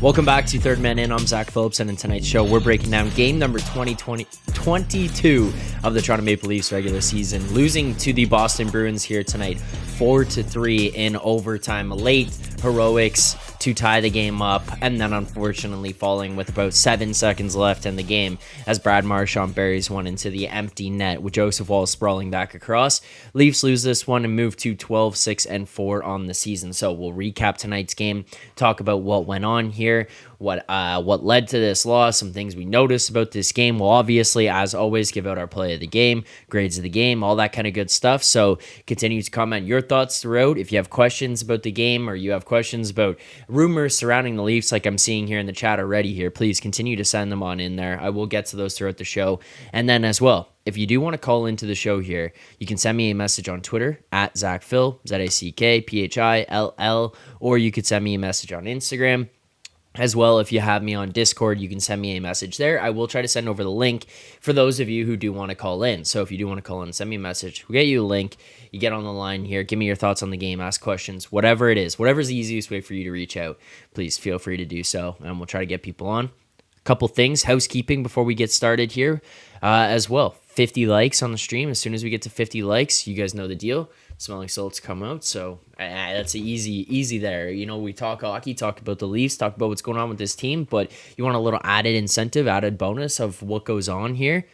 Welcome back to Third Man In. I'm Zack Phillips, and in tonight's show, we're breaking down game number 22 of the Toronto Maple Leafs regular season, losing to the Boston Bruins here tonight, 4-3 in overtime. Late heroics to tie the game up, and then unfortunately falling with about 7 seconds left in the game as Brad Marchand buries one into the empty net with Joseph Woll sprawling back across. Leafs lose this one and move to 12-6-4 on the season. So we'll recap tonight's game, talk about what went on here, what led to this loss, some things we noticed about this game. We'll obviously, as always, give out our play of the game, grades of the game, all that kind of good stuff. So continue to comment your thoughts throughout. If you have questions about the game or you have questions about rumors surrounding the Leafs like I'm seeing here in the chat already here, please continue to send them on in there. I will get to those throughout the show. And then as well, if you do want to call into the show here, you can send me a message on Twitter at ZackPhill, ZackPhill, or you could send me a message on Instagram. As well, if you have me on Discord, you can send me a message there. I will try to send over the link for those of you who do want to call in. So if you do want to call in, send me a message. We'll get you a link. You get on the line here. Give me your thoughts on the game. Ask questions. Whatever it is. Whatever's the easiest way for you to reach out. Please feel free to do so. And we'll try to get people on. A couple things. Housekeeping before we get started here as well. 50 likes on the stream. As soon as we get to 50 likes, you guys know the deal. Smelling salts come out, so that's easy there. You know, we talk hockey, talk about the Leafs, talk about what's going on with this team, but you want a little added incentive, added bonus of what goes on here,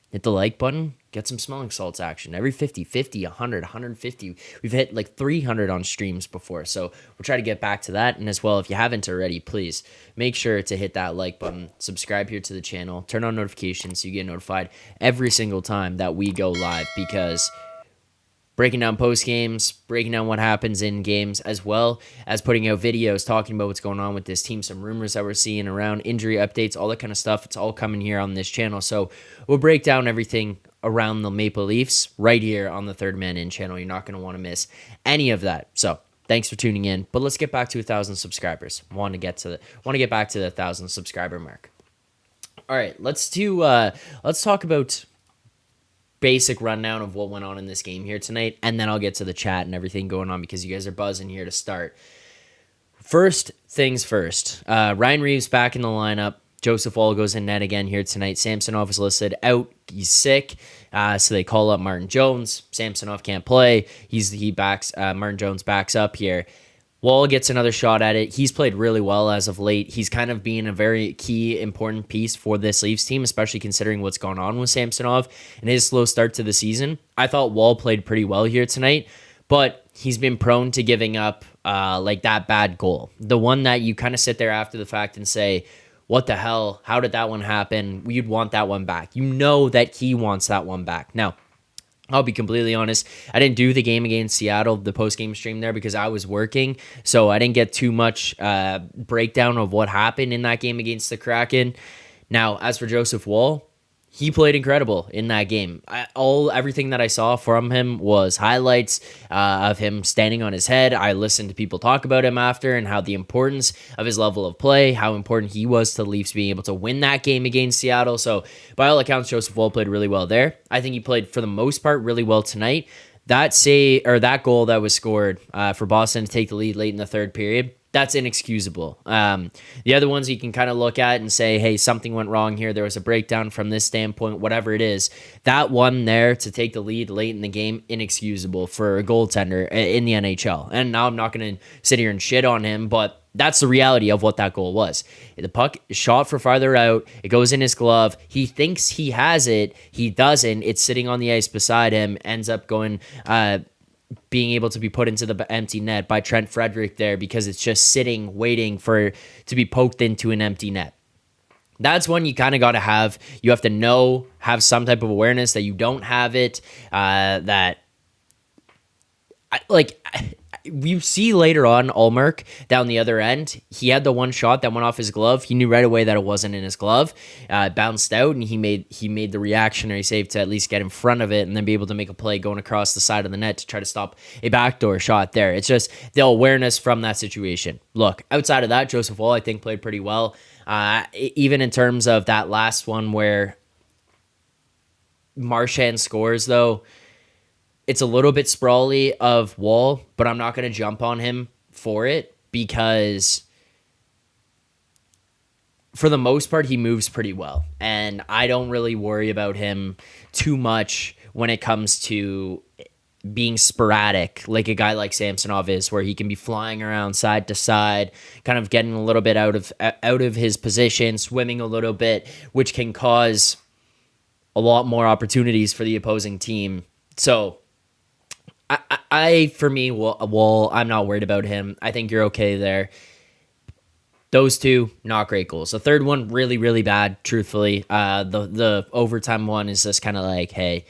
hit the like button, get some smelling salts action. Every 50, 100, 150. We've hit like 300 on streams before, so we'll try to get back to that. And as well, if you haven't already, please make sure to hit that like button, subscribe here to the channel, turn on notifications so you get notified every single time that we go live, because breaking down post games, breaking down what happens in games, as well as putting out videos talking about what's going on with this team, some rumors that we're seeing around, injury updates, all that kind of stuff. It's all coming here on this channel. So we'll break down everything around the Maple Leafs right here on the Third Man In channel. You're not going to want to miss any of that. So thanks for tuning in. But let's get back to 1,000 subscribers. Want to get back to the 1,000 subscriber mark. All right, let's talk about basic rundown of what went on in this game here tonight, and then I'll get to the chat and everything going on because you guys are buzzing here to start. First things first, Ryan Reeves back in the lineup. Joseph Woll goes in net again here tonight. Samsonov is listed out. He's sick, so they call up Martin Jones. Samsonov can't play. Martin Jones backs up here. Woll gets another shot at it. He's played really well as of late. He's kind of being a very key, important piece for this Leafs team, especially considering what's gone on with Samsonov and his slow start to the season. I thought Woll played pretty well here tonight, but he's been prone to giving up like that bad goal. The one that you kind of sit there after the fact and say, what the hell? How did that one happen? You'd want that one back. You know that he wants that one back. Now, I'll be completely honest. I didn't do the game against Seattle, the post-game stream there, because I was working. So I didn't get too much breakdown of what happened in that game against the Kraken. Now, as for Joseph Woll, he played incredible in that game. Everything that I saw from him was highlights of him standing on his head. I listened to people talk about him after and how the importance of his level of play, how important he was to the Leafs being able to win that game against Seattle. So by all accounts, Joseph Woll played really well there. I think he played for the most part really well tonight. That goal that was scored for Boston to take the lead late in the third period, that's inexcusable. The other ones you can kind of look at and say, hey, something went wrong here. There was a breakdown from this standpoint, whatever it is. That one there to take the lead late in the game, inexcusable for a goaltender in the NHL. And now I'm not going to sit here and shit on him, but that's the reality of what that goal was. The puck is shot for farther out. It goes in his glove. He thinks he has it. He doesn't. It's sitting on the ice beside him. Ends up going... being able to be put into the empty net by Trent Frederick there because it's just sitting, waiting to be poked into an empty net. That's when you kind of got to have to have some type of awareness that you don't have it, you see later on Ullmark down the other end. He had the one shot that went off his glove. He knew right away that it wasn't in his glove. Bounced out, and he made the reactionary save to at least get in front of it and then be able to make a play going across the side of the net to try to stop a backdoor shot there. It's just the awareness from that situation. Look, outside of that, Joseph Woll, I think, played pretty well. Even in terms of that last one where Marchand scores, though, it's a little bit sprawly of Woll, but I'm not going to jump on him for it because for the most part, he moves pretty well. And I don't really worry about him too much when it comes to being sporadic, like a guy like Samsonov is, where he can be flying around side to side, kind of getting a little bit out of his position, swimming a little bit, which can cause a lot more opportunities for the opposing team. So for me, Wall, I'm not worried about him. I think you're okay there. Those two, not great goals. The third one, really, really bad, truthfully. The overtime one is just kind of like, hey,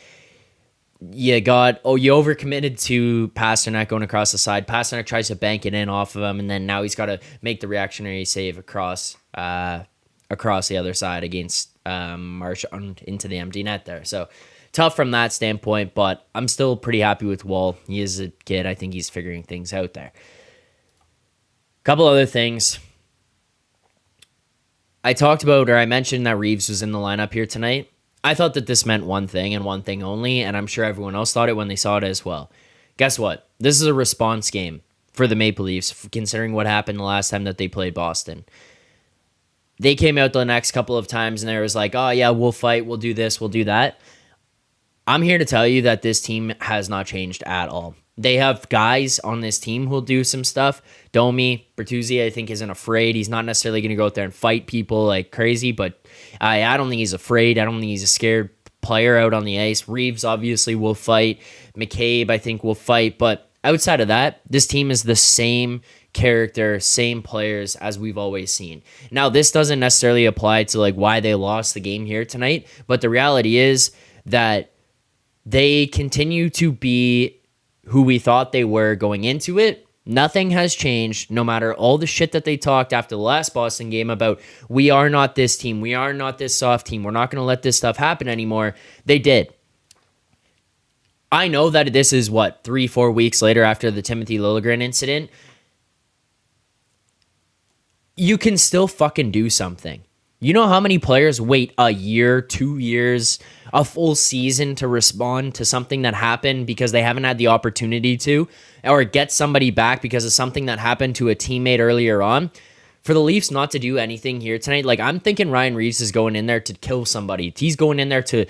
you overcommitted to Pastrnak going across the side. Pastrnak tries to bank it in off of him, and then now he's got to make the reactionary save across the other side against Marchand into the empty net there. So tough from that standpoint, but I'm still pretty happy with Wall. He is a kid. I think he's figuring things out there. Couple other things. I mentioned that Reeves was in the lineup here tonight. I thought that this meant one thing and one thing only, and I'm sure everyone else thought it when they saw it as well. Guess what? This is a response game for the Maple Leafs, considering what happened the last time that they played Boston. They came out the next couple of times and there was like, oh yeah, we'll fight, we'll do this, we'll do that. I'm here to tell you that this team has not changed at all. They have guys on this team who'll do some stuff. Domi, Bertuzzi, I think, isn't afraid. He's not necessarily going to go out there and fight people like crazy, but I don't think he's afraid. I don't think he's a scared player out on the ice. Reeves obviously will fight. McCabe, I think, will fight. But outside of that, this team is the same character, same players as we've always seen. Now, this doesn't necessarily apply to like why they lost the game here tonight, but the reality is that they continue to be who we thought they were going into it. Nothing has changed, no matter all the shit that they talked after the last Boston game about, we are not this team, we are not this soft team, we're not going to let this stuff happen anymore. They did. I know that this is, 3-4 weeks later after the Timothy Liljegren incident. You can still fucking do something. You know how many players wait a year, 2 years, a full season to respond to something that happened because they haven't had the opportunity to, or get somebody back because of something that happened to a teammate earlier on? For the Leafs not to do anything here tonight, like I'm thinking Ryan Reeves is going in there to kill somebody. He's going in there to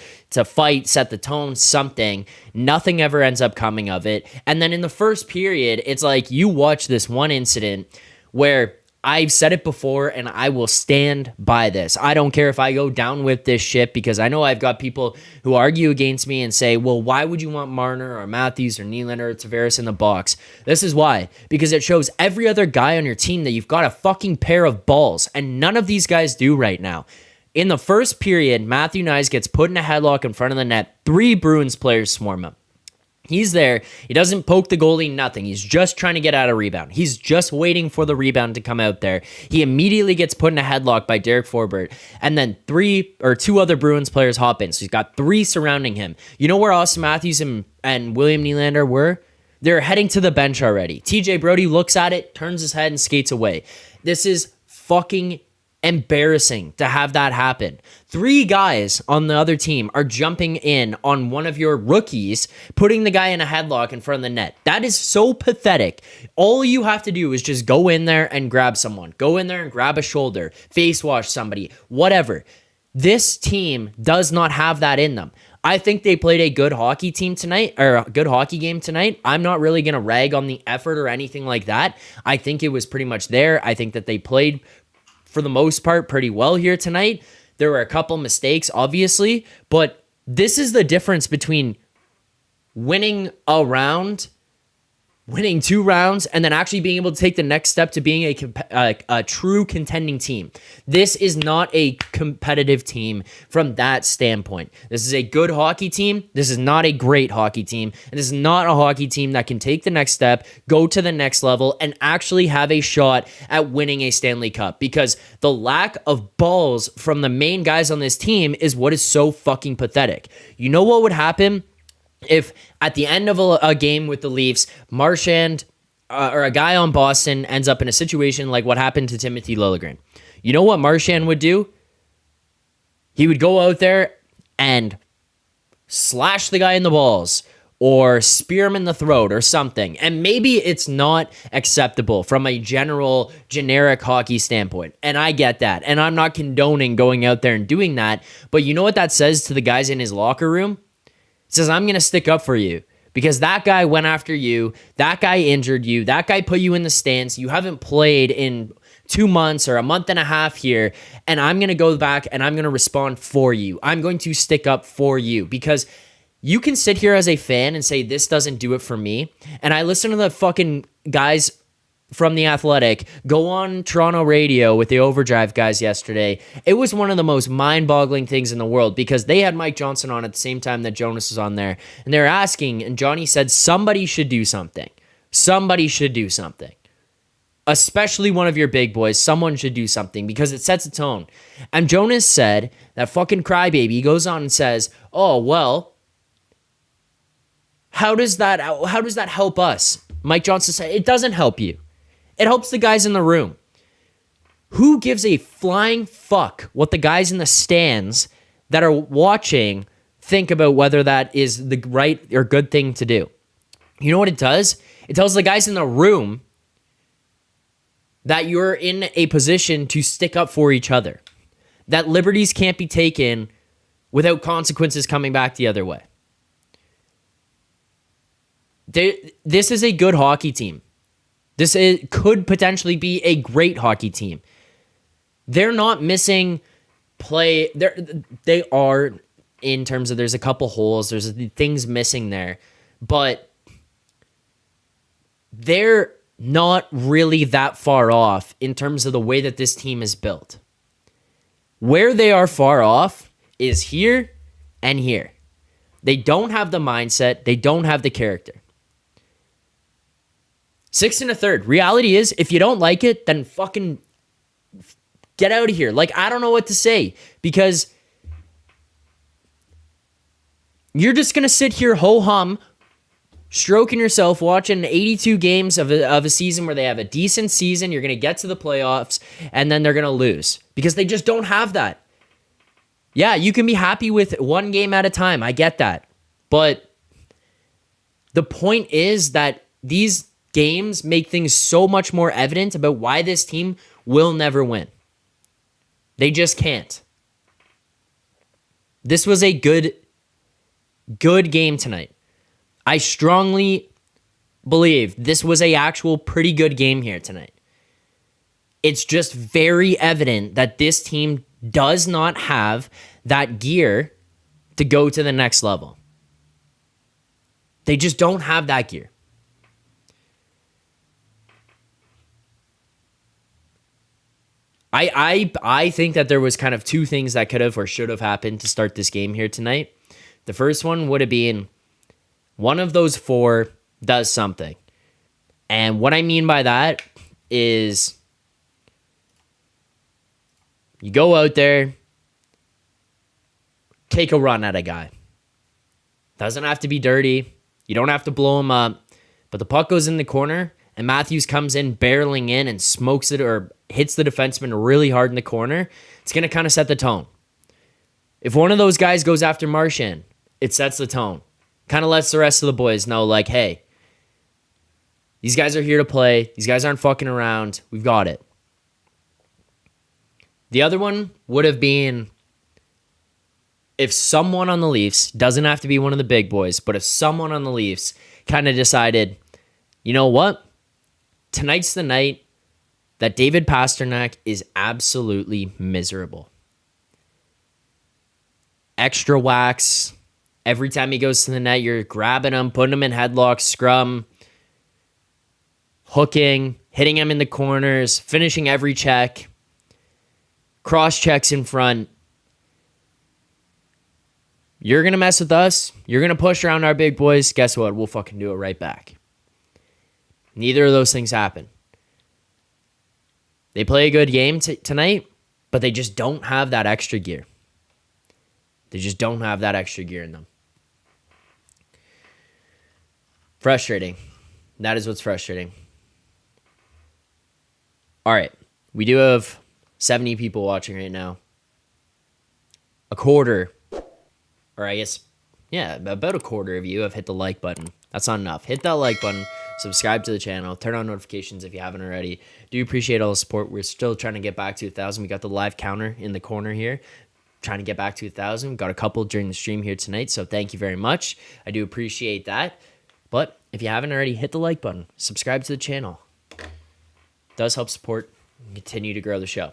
fight, set the tone, something. Nothing ever ends up coming of it. And then in the first period, it's like you watch this one incident where I've said it before, and I will stand by this. I don't care if I go down with this shit, because I know I've got people who argue against me and say, well, why would you want Marner or Matthews or Nylander or Tavares in the box? This is why. Because it shows every other guy on your team that you've got a fucking pair of balls, and none of these guys do right now. In the first period, Matthew Knies gets put in a headlock in front of the net. 3 Bruins players swarm him. He's there. He doesn't poke the goalie, nothing. He's just trying to get out of rebound. He's just waiting for the rebound to come out there. He immediately gets put in a headlock by Derek Forbert. And then 2 other Bruins players hop in. So he's got 3 surrounding him. You know where Austin Matthews and William Nylander were? They're heading to the bench already. TJ Brody looks at it, turns his head, and skates away. This is fucking embarrassing to have that happen. 3 guys on the other team are jumping in on one of your rookies, putting the guy in a headlock in front of the net. That is so pathetic. All you have to do is just go in there and grab someone. Go in there and grab a shoulder, face wash somebody, whatever. This team does not have that in them. I think they played a good hockey team tonight, or a good hockey game tonight. I'm not really going to rag on the effort or anything like that. I think it was pretty much there. I think that they played for the most part pretty well here tonight. There were a couple mistakes, obviously, but this is the difference between winning a round, winning 2 rounds, and then actually being able to take the next step to being a true contending team. This is not a competitive team from that standpoint. This is a good hockey team. This is not a great hockey team. And this is not a hockey team that can take the next step, go to the next level, and actually have a shot at winning a Stanley Cup. Because the lack of balls from the main guys on this team is what is so fucking pathetic. You know what would happen if at the end of a game with the Leafs, Marchand or a guy on Boston ends up in a situation like what happened to Timothy Liljegren? You know what Marchand would do? He would go out there and slash the guy in the balls, or spear him in the throat or something. And maybe it's not acceptable from a generic hockey standpoint. And I get that. And I'm not condoning going out there and doing that. But you know what that says to the guys in his locker room? It says, I'm going to stick up for you. Because that guy went after you, that guy injured you, that guy put you in the stands, you haven't played in 2 months or a month and a half here, and I'm going to go back and I'm going to respond for you. I'm going to stick up for you, because you can sit here as a fan and say, this doesn't do it for me. And I listen to the fucking guys from The Athletic go on Toronto radio with the Overdrive guys yesterday. It was one of the most mind-boggling things in the world, because they had Mike Johnson on at the same time that Jonas was on there, and they're asking, and Johnny said, somebody should do something. Somebody should do something. Especially one of your big boys. Someone should do something, because it sets a tone. And Jonas said, that fucking crybaby, he goes on and says, oh, well, how does that help us? Mike Johnson said, it doesn't help you. It helps the guys in the room. Who gives a flying fuck what the guys in the stands that are watching think about whether that is the right or good thing to do? You know what it does? It tells the guys in the room that you're in a position to stick up for each other. That liberties can't be taken without consequences coming back the other way. This is a good hockey team. Could potentially be a great hockey team. They're not missing play. They are, in terms of, there's a couple holes, there's things missing there, but they're not really that far off in terms of the way that this team is built. Where they are far off is here and here. They don't have the mindset. They don't have the character. 6 1/3. Reality is, if you don't like it, then fucking get out of here. Like, I don't know what to say, because you're just going to sit here ho-hum, stroking yourself, watching 82 games of a season where they have a decent season. You're going to get to the playoffs, and then they're going to lose, because they just don't have that. Yeah, you can be happy with one game at a time. I get that. But the point is that these games make things so much more evident about why this team will never win. They just can't. This was a good game tonight. I strongly believe this was a actual pretty good game here tonight. It's just very evident that this team does not have that gear to go to the next level. They just don't have that gear. I think that there was kind of two things that could have or should have happened to start this game here tonight. The first one would have been one of those four does something. And what I mean by that is you go out there, take a run at a guy. Doesn't have to be dirty. You don't have to blow him up. But the puck goes in the corner, and Matthews comes in barreling in and smokes it or hits the defenseman really hard in the corner. It's going to kind of set the tone. If one of those guys goes after Marchand, it sets the tone. Kind of lets the rest of the boys know, like, hey, these guys are here to play. These guys aren't fucking around. We've got it. The other one would have been if someone on the Leafs, doesn't have to be one of the big boys, but if someone on the Leafs kind of decided, you know what? Tonight's the night that David Pastrnak is absolutely miserable. Extra wax. Every time he goes to the net, you're grabbing him, putting him in headlock, scrum, hooking, hitting him in the corners, finishing every check, cross checks in front. You're going to mess with us. You're going to push around our big boys. Guess what? We'll fucking do it right back. Neither of those things happen. They play a good game tonight, but they just don't have that extra gear. They just don't have that extra gear in them. Frustrating. That is what's frustrating. All right. We do have 70 people watching right now. A quarter, or I guess, Yeah, about a quarter of you have hit the like button. That's not enough. Hit that like button, subscribe to the channel, turn on notifications if you haven't already. Do appreciate all the support. We're still trying to get back to 1,000. We got the live counter in the corner here, trying to get back to 1,000. Got a couple during the stream here tonight, so thank you very much. I do appreciate that. But if you haven't already, hit the like button, subscribe to the channel. It does help support and continue to grow the show.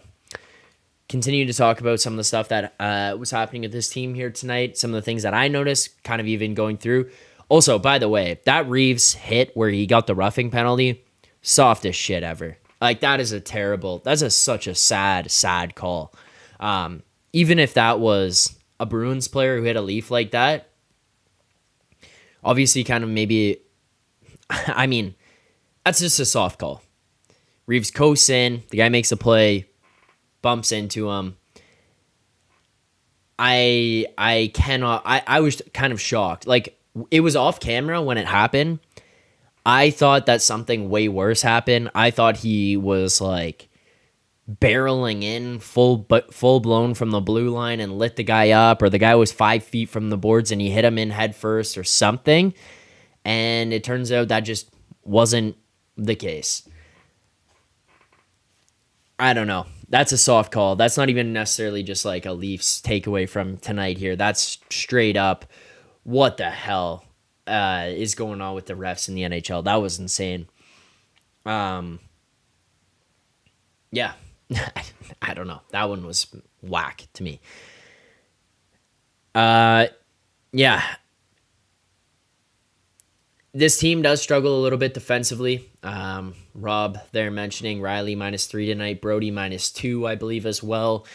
Continue to talk about some of the stuff that was happening with this team here tonight, some of the things that I noticed kind of even going through. Also, by the way, that Reeves hit where he got the roughing penalty, softest shit ever. Like, that is such a sad call. Even if that was a Bruins player who hit a Leaf like that, obviously kind of maybe, I mean, that's just a soft call. Reeves coasts in, the guy makes a play, bumps into him. I was kind of shocked. Like, it was off camera when it happened. I thought that something way worse happened. I thought he was like barreling in full blown from the blue line and lit the guy up, or the guy was 5 feet from the boards and he hit him in head first or something. And it turns out that just wasn't the case. I don't know. That's a soft call. That's not even necessarily just like a Leafs takeaway from tonight here. That's straight up, what the hell is going on with the refs in the NHL? That was insane. Yeah. I don't know. That one was whack to me. Yeah. This team does struggle a little bit defensively. Rob there mentioning Riley -3 tonight, Brody -2, I believe, as well.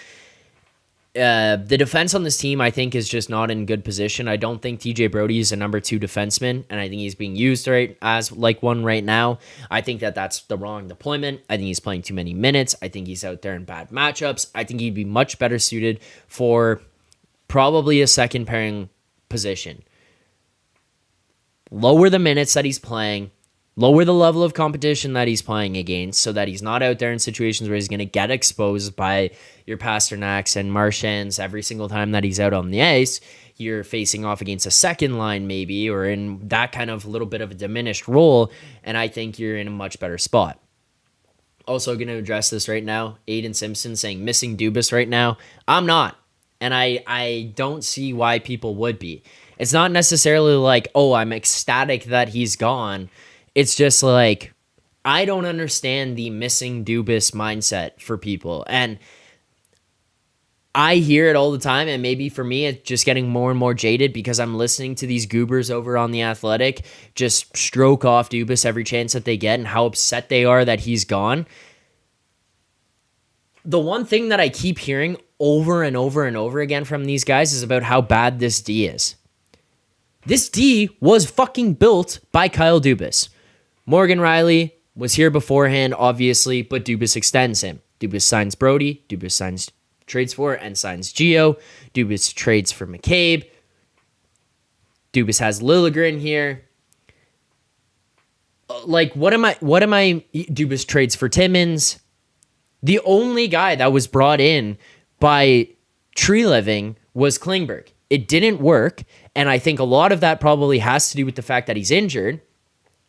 The defense on this team, I think, is just not in good position. I don't think TJ Brody is a number 2 defenseman, and I think he's being used as like one right now. I think that that's the wrong deployment. I think he's playing too many minutes. I think he's out there in bad matchups. I think he'd be much better suited for probably a second pairing position. Lower the minutes that he's playing, lower the level of competition that he's playing against, so that he's not out there in situations where he's going to get exposed by your Pasternaks and Marchands every single time that he's out on the ice. You're facing off against a second line maybe, or in that kind of little bit of a diminished role, and I think you're in a much better spot. Also going to address this right now. Aiden Simpson saying missing Dubas right now. I'm not, and I don't see why people would be. It's not necessarily like, oh, I'm ecstatic that he's gone. It's just like, I don't understand the missing Dubas mindset for people. And I hear it all the time, and maybe for me, it's just getting more and more jaded because I'm listening to these goobers over on The Athletic just stroke off Dubas every chance that they get and how upset they are that he's gone. The one thing that I keep hearing over and over and over again from these guys is about how bad this D is. This D was fucking built by Kyle Dubas. Morgan Riley was here beforehand, obviously, but Dubas extends him. Dubas signs Brody. Dubas trades for and signs Gio. Dubas trades for McCabe. Dubas has Liljegren here. Like, what am I? Dubas trades for Timmins. The only guy that was brought in by Tree Living was Klingberg. It didn't work, and I think a lot of that probably has to do with the fact that he's injured.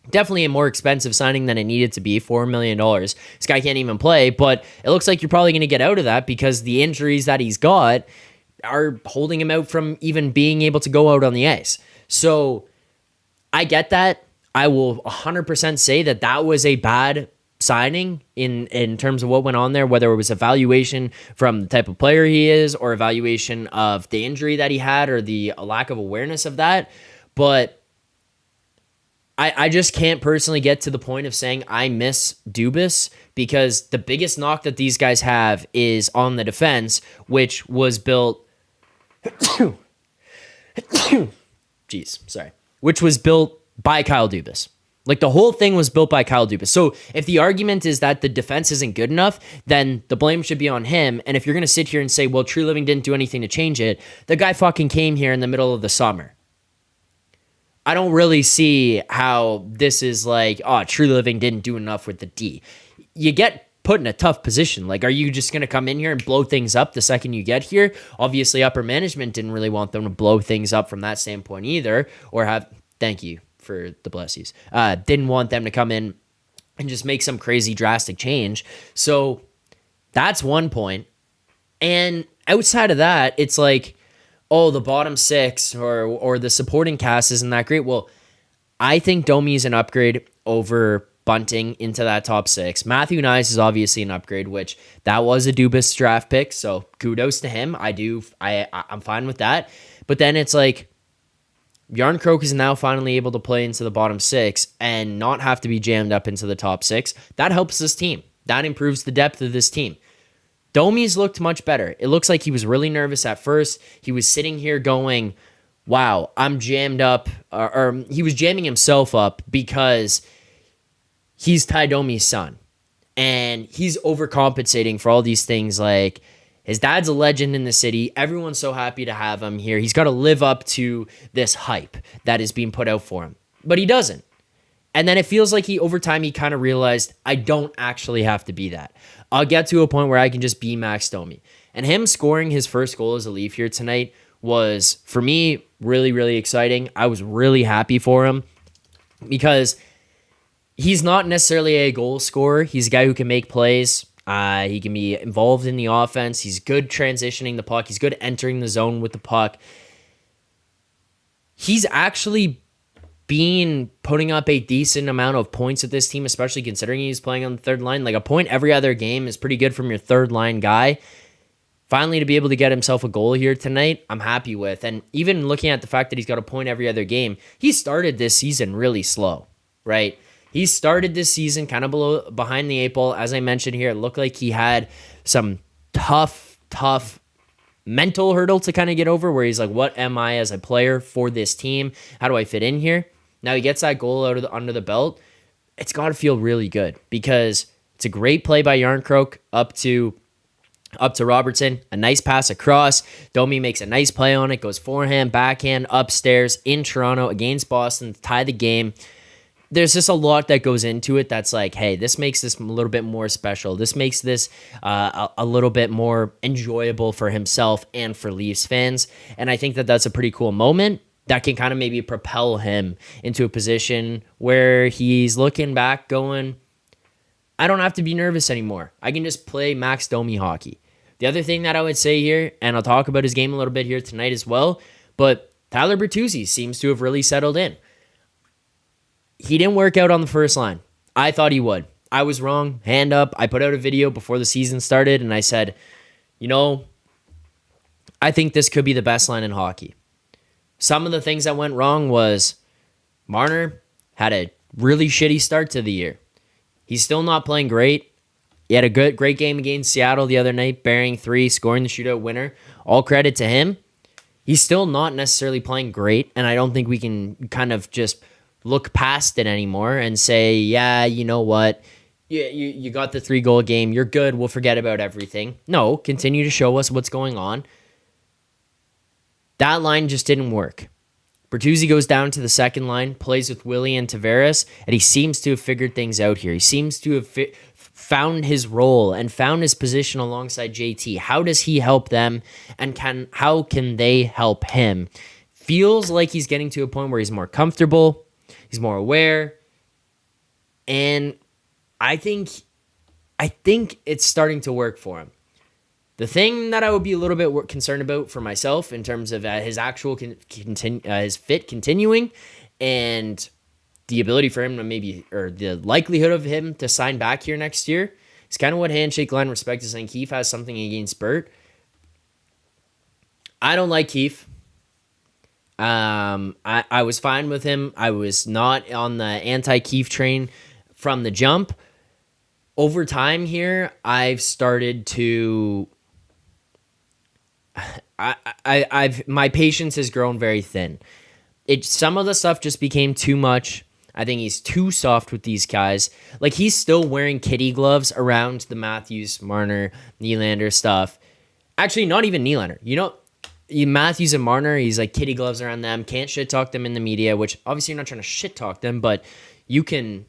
Definitely a more expensive signing than it needed to be, $4 million. This guy can't even play, but it looks like you're probably going to get out of that because the injuries that he's got are holding him out from even being able to go out on the ice. So I get that. I will 100% say that that was a bad signing in terms of what went on there, whether it was evaluation from the type of player he is or evaluation of the injury that he had or the lack of awareness of that. But I just can't personally get to the point of saying I miss Dubas because the biggest knock that these guys have is on the defense, which was built which was built by Kyle Dubas. Like, the whole thing was built by Kyle Dubas. So if the argument is that the defense isn't good enough, then the blame should be on him. And if you're going to sit here and say, well, True Living didn't do anything to change it, the guy fucking came here in the middle of the summer. I don't really see how this is like, oh, True Living didn't do enough with the D. You get put in a tough position. Like, are you just going to come in here and blow things up the second you get here? Obviously, upper management didn't really want them to blow things up from that standpoint either, or have, thank you for the blessies, didn't want them to come in and just make some crazy drastic change. So that's one point. And outside of that, it's like, oh, the bottom six or the supporting cast isn't that great. Well, I think Domi is an upgrade over Bunting into that top six. Matthew Nyes is obviously an upgrade, which that was a Dubas draft pick, so kudos to him. I'm fine with that. But then it's like Järnkrok is now finally able to play into the bottom six and not have to be jammed up into the top six. That helps this team. That improves the depth of this team. Domi's looked much better. It looks like he was really nervous at first. He was sitting here going, wow, I'm jammed up. Or he was jamming himself up because he's Ty Domi's son. And he's overcompensating for all these things. Like, his dad's a legend in the city. Everyone's so happy to have him here. He's got to live up to this hype that is being put out for him. But he doesn't. And then it feels like over time, he kind of realized, I don't actually have to be that. I'll get to a point where I can just be Max Domi. And him scoring his first goal as a Leaf here tonight was, for me, really, really exciting. I was really happy for him because he's not necessarily a goal scorer. He's a guy who can make plays. He can be involved in the offense. He's good transitioning the puck. He's good entering the zone with the puck. He's actually putting up a decent amount of points with this team, especially considering he's playing on the third line. Like, a point every other game is pretty good from your third line guy. Finally, to be able to get himself a goal here tonight, I'm happy with. And even looking at the fact that he's got a point every other game, he started this season really slow, right? He started this season kind of behind the eight ball. As I mentioned here, it looked like he had some tough mental hurdle to kind of get over, where he's like, what am I as a player for this team? How do I fit in here? Now he gets that goal under the belt. It's got to feel really good because it's a great play by Järnkrok up to Robertson. A nice pass across. Domi makes a nice play on it. Goes forehand, backhand, upstairs in Toronto against Boston to tie the game. There's just a lot that goes into it that's like, hey, this makes this a little bit more special. This makes this a little bit more enjoyable for himself and for Leafs fans. And I think that that's a pretty cool moment that can kind of maybe propel him into a position where he's looking back going, I don't have to be nervous anymore. I can just play Max Domi hockey. The other thing that I would say here, and I'll talk about his game a little bit here tonight as well, but Tyler Bertuzzi seems to have really settled in. He didn't work out on the first line. I thought he would. I was wrong. Hand up. I put out a video before the season started, and I said, I think this could be the best line in hockey. Some of the things that went wrong was Marner had a really shitty start to the year. He's still not playing great. He had a great game against Seattle the other night, bearing 3, scoring the shootout winner. All credit to him. He's still not necessarily playing great, and I don't think we can kind of just look past it anymore and say, yeah, you know what? You got the 3-goal game. You're good. We'll forget about everything. No, continue to show us what's going on. That line just didn't work. Bertuzzi goes down to the second line, plays with Willie and Tavares, and he seems to have figured things out here. He seems to have found his role and found his position alongside JT. How does he help them, and how can they help him? Feels like he's getting to a point where he's more comfortable, he's more aware, and I think it's starting to work for him. The thing that I would be a little bit concerned about for myself in terms of his actual his fit continuing and the ability for him to or the likelihood of him to sign back here next year is kind of what Handshake Line Respect is saying. Keefe has something against Bert. I don't like Keefe. I was fine with him. I was not on the anti-Keefe train from the jump. Over time here, I've started to... my patience has grown very thin. Some of the stuff just became too much. I think he's too soft with these guys. Like, he's still wearing kitty gloves around the Matthews, Marner, Nylander stuff. Actually, not even Nylander. Matthews and Marner, he's like kitty gloves around them. Can't shit talk them in the media, which obviously you're not trying to shit talk them, but you can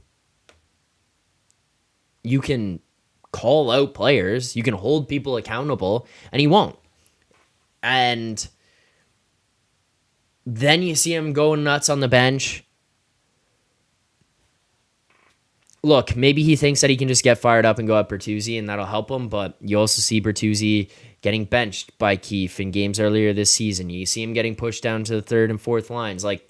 call out players. You can hold people accountable, and he won't. And then you see him going nuts on the bench. Look, maybe he thinks that he can just get fired up and go at Bertuzzi, and that'll help him, but you also see Bertuzzi getting benched by Keefe in games earlier this season. You see him getting pushed down to the third and fourth lines. Like,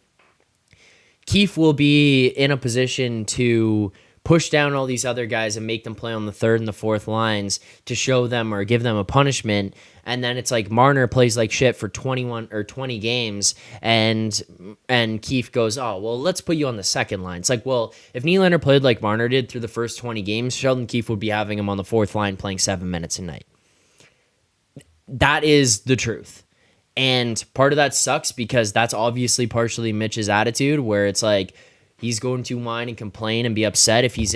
Keefe will be in a position to push down all these other guys and make them play on the third and the fourth lines to show them or give them a punishment. And then it's like Marner plays like shit for 21 or 20 games, and Keefe goes, oh, well, let's put you on the second line. It's like, well, if Nylander played like Marner did through the first 20 games, Sheldon Keefe would be having him on the fourth line playing 7 minutes a night. That is the truth. And part of that sucks because that's obviously partially Mitch's attitude, where it's like he's going to whine and complain and be upset if he's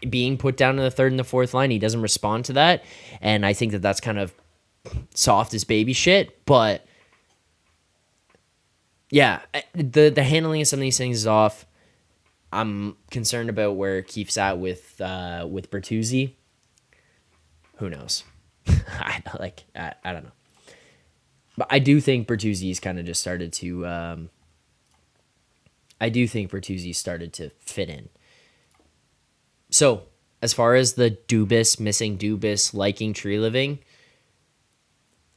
being put down to the third and the fourth line. He doesn't respond to that. And I think that that's kind of soft as baby shit. But yeah, the handling of some of these things is off. I'm concerned about where Keefe's at with Bertuzzi. Who knows? I don't know. But I do think Bertuzzi's kind of just started to. I do think Bertuzzi started to fit in. So, as far as the missing Dubas, liking tree living,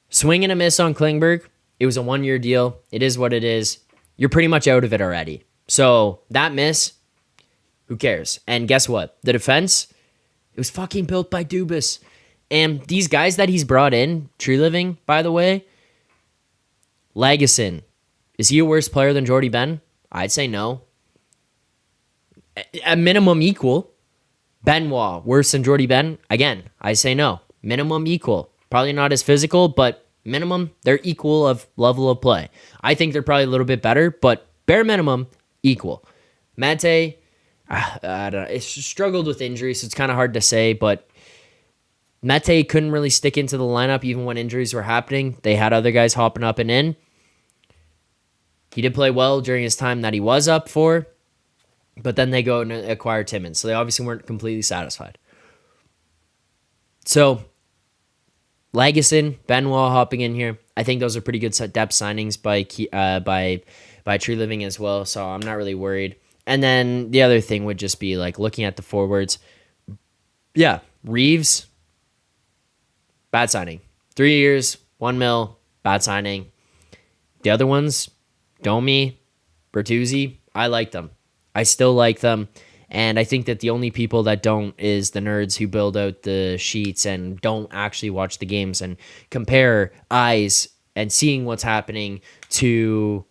swing and a miss on Klingberg. It was a 1-year deal. It is what it is. You're pretty much out of it already. So, that miss, who cares? And guess what? The defense, it was fucking built by Dubas. And these guys that he's brought in, tree living, by the way, Lagesson, is he a worse player than Jordy Ben? I'd say no. At minimum equal. Benoit, worse than Jordy Ben? Again, I say no. Minimum equal. Probably not as physical, but minimum, they're equal of level of play. I think they're probably a little bit better, but bare minimum, equal. Mate, I don't know. It's struggled with injuries, so it's kind of hard to say, but Mate couldn't really stick into the lineup even when injuries were happening. They had other guys hopping up and in. He did play well during his time that he was up for, but then they go and acquire Timmins, so they obviously weren't completely satisfied. So, Lagesson, Benoit hopping in here. I think those are pretty good depth signings by Tree Living as well, so I'm not really worried. And then the other thing would just be like looking at the forwards. Yeah, Reeves, bad signing. 3 years, $1 million, bad signing. The other ones, Domi, Bertuzzi, I like them. I still like them. And I think that the only people that don't is the nerds who build out the sheets and don't actually watch the games and compare eyes and seeing what's happening to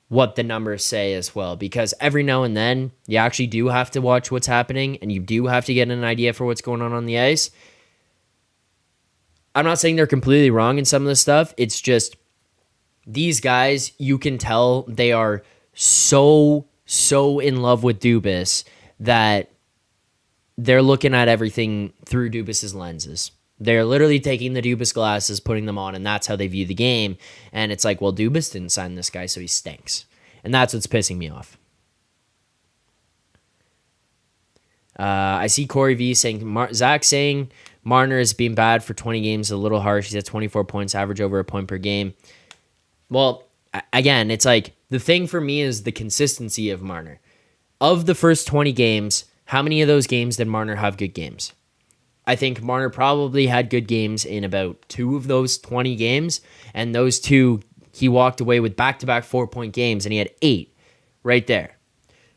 what the numbers say as well. Because every now and then, you actually do have to watch what's happening and you do have to get an idea for what's going on the ice. I'm not saying they're completely wrong in some of this stuff. It's just these guys, you can tell they are so in love with Dubas that they're looking at everything through Dubas's lenses. They're literally taking the Dubas glasses, putting them on, and that's how they view the game. And it's like, well, Dubas didn't sign this guy, so he stinks. And that's what's pissing me off. I see Corey V saying, Zach saying Marner has been bad for 20 games, a little harsh. He's at 24 points, average over a point per game. Well, again, it's like the thing for me is the consistency of Marner. Of the first 20 games, how many of those games did Marner have good games? I think Marner probably had good games in about 2 of those 20 games, and those 2, he walked away with back-to-back 4-point games, and he had 8 right there.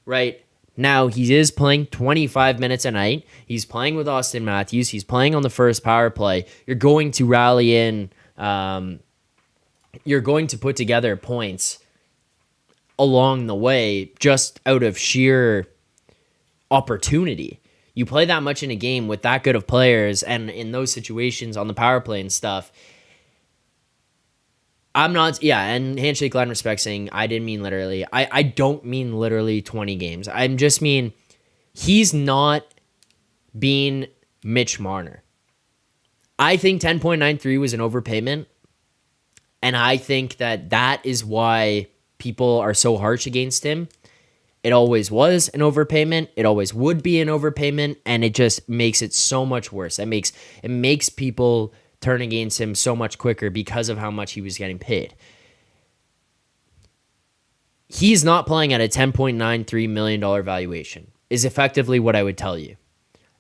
Right? Now, he is playing 25 minutes a night. He's playing with Austin Matthews. He's playing on the first power play. You're going to rally in... you're going to put together points along the way just out of sheer opportunity. You play that much in a game with that good of players and in those situations on the power play and stuff. I'm not, and handshake line respect saying I didn't mean literally. I don't mean literally 20 games. I just mean he's not being Mitch Marner. I think 10.93 was an overpayment. And I think that is why people are so harsh against him. It always was an overpayment. It always would be an overpayment, and it just makes it so much worse. It makes people turn against him so much quicker because of how much he was getting paid. He's not playing at a $10.93 million valuation, is effectively what I would tell you.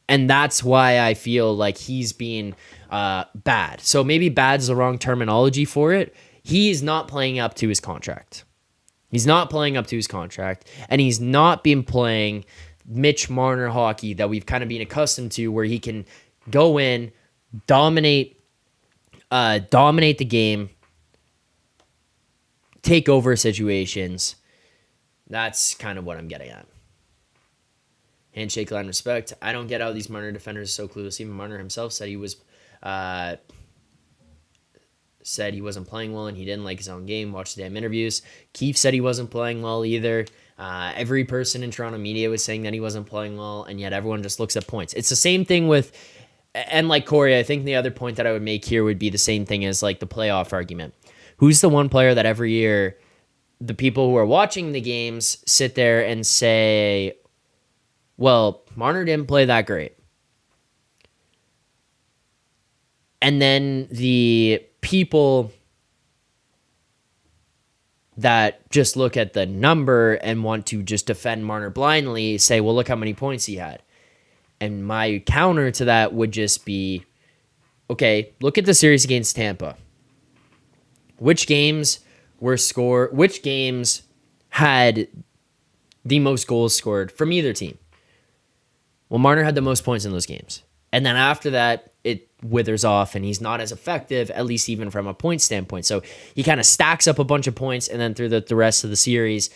And that's why I feel like he's being bad. So maybe bad's the wrong terminology for it. He's not playing up to his contract. He's not playing up to his contract, and he's not been playing Mitch Marner hockey that we've kind of been accustomed to, where he can go in, dominate the game, take over situations. That's kind of what I'm getting at. Handshake, line, respect. I don't get how these Marner defenders are so clueless. Even Marner himself said he wasn't playing well and he didn't like his own game. Watch the damn interviews. Keefe said he wasn't playing well either. Every person in Toronto media was saying that he wasn't playing well, and yet everyone just looks at points. It's the same thing with, and like Corey, I think the other point that I would make here would be the same thing as like the playoff argument. Who's the one player that every year the people who are watching the games sit there and say, well, Marner didn't play that great. And then the people that just look at the number and want to just defend Marner blindly say, well, look how many points he had. And my counter to that would just be, okay, look at the series against Tampa. Which games had the most goals scored from either team? Well, Marner had the most points in those games. And then after that, it withers off and he's not as effective, at least even from a point standpoint. So he kind of stacks up a bunch of points, and then through the rest of the series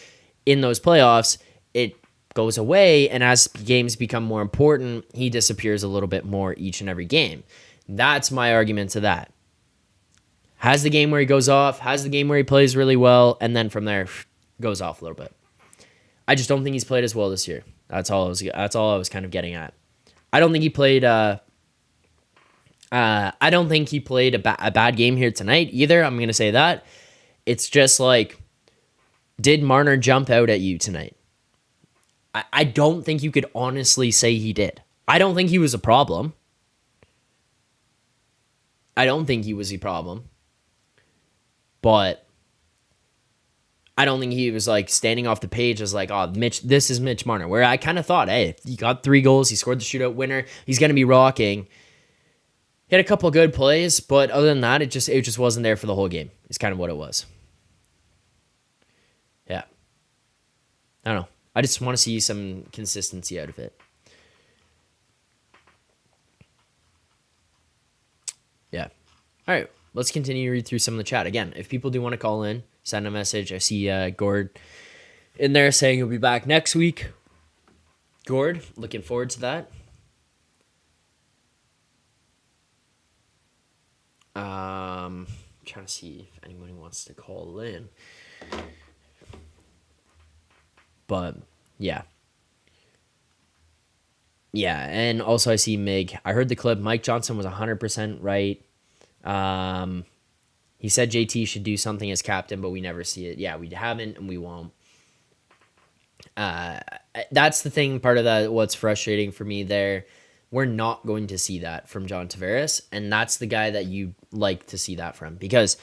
in those playoffs, it goes away. And as games become more important, he disappears a little bit more each and every game. That's my argument to that. Has the game where he goes off, has the game where he plays really well, and then from there goes off a little bit. I just don't think he's played as well this year. That's all I was kind of getting at. I don't think he played. I don't think he played a bad game here tonight either. I'm gonna say that. It's just like, did Marner jump out at you tonight? I don't think you could honestly say he did. I don't think he was a problem. But I don't think he was like standing off the page as like, oh, Mitch, this is Mitch Marner. Where I kind of thought, hey, he got 3 goals, he scored the shootout winner, he's gonna be rocking. He had a couple good plays, but other than that, it just wasn't there for the whole game. It's kind of what it was. Yeah, I don't know. I just want to see some consistency out of it. Yeah. All right. Let's continue to read through some of the chat. Again, if people do want to call in, send a message. I see Gord in there saying he'll be back next week. Gord, looking forward to that. Trying to see if anybody wants to call in. But, yeah. Yeah, and also I see Mig. I heard the clip. Mike Johnson was 100% right. He said JT should do something as captain, but we never see it. Yeah, we haven't, and we won't. That's the thing, part of that, what's frustrating for me there. We're not going to see that from John Tavares, and that's the guy that you like to see that from, because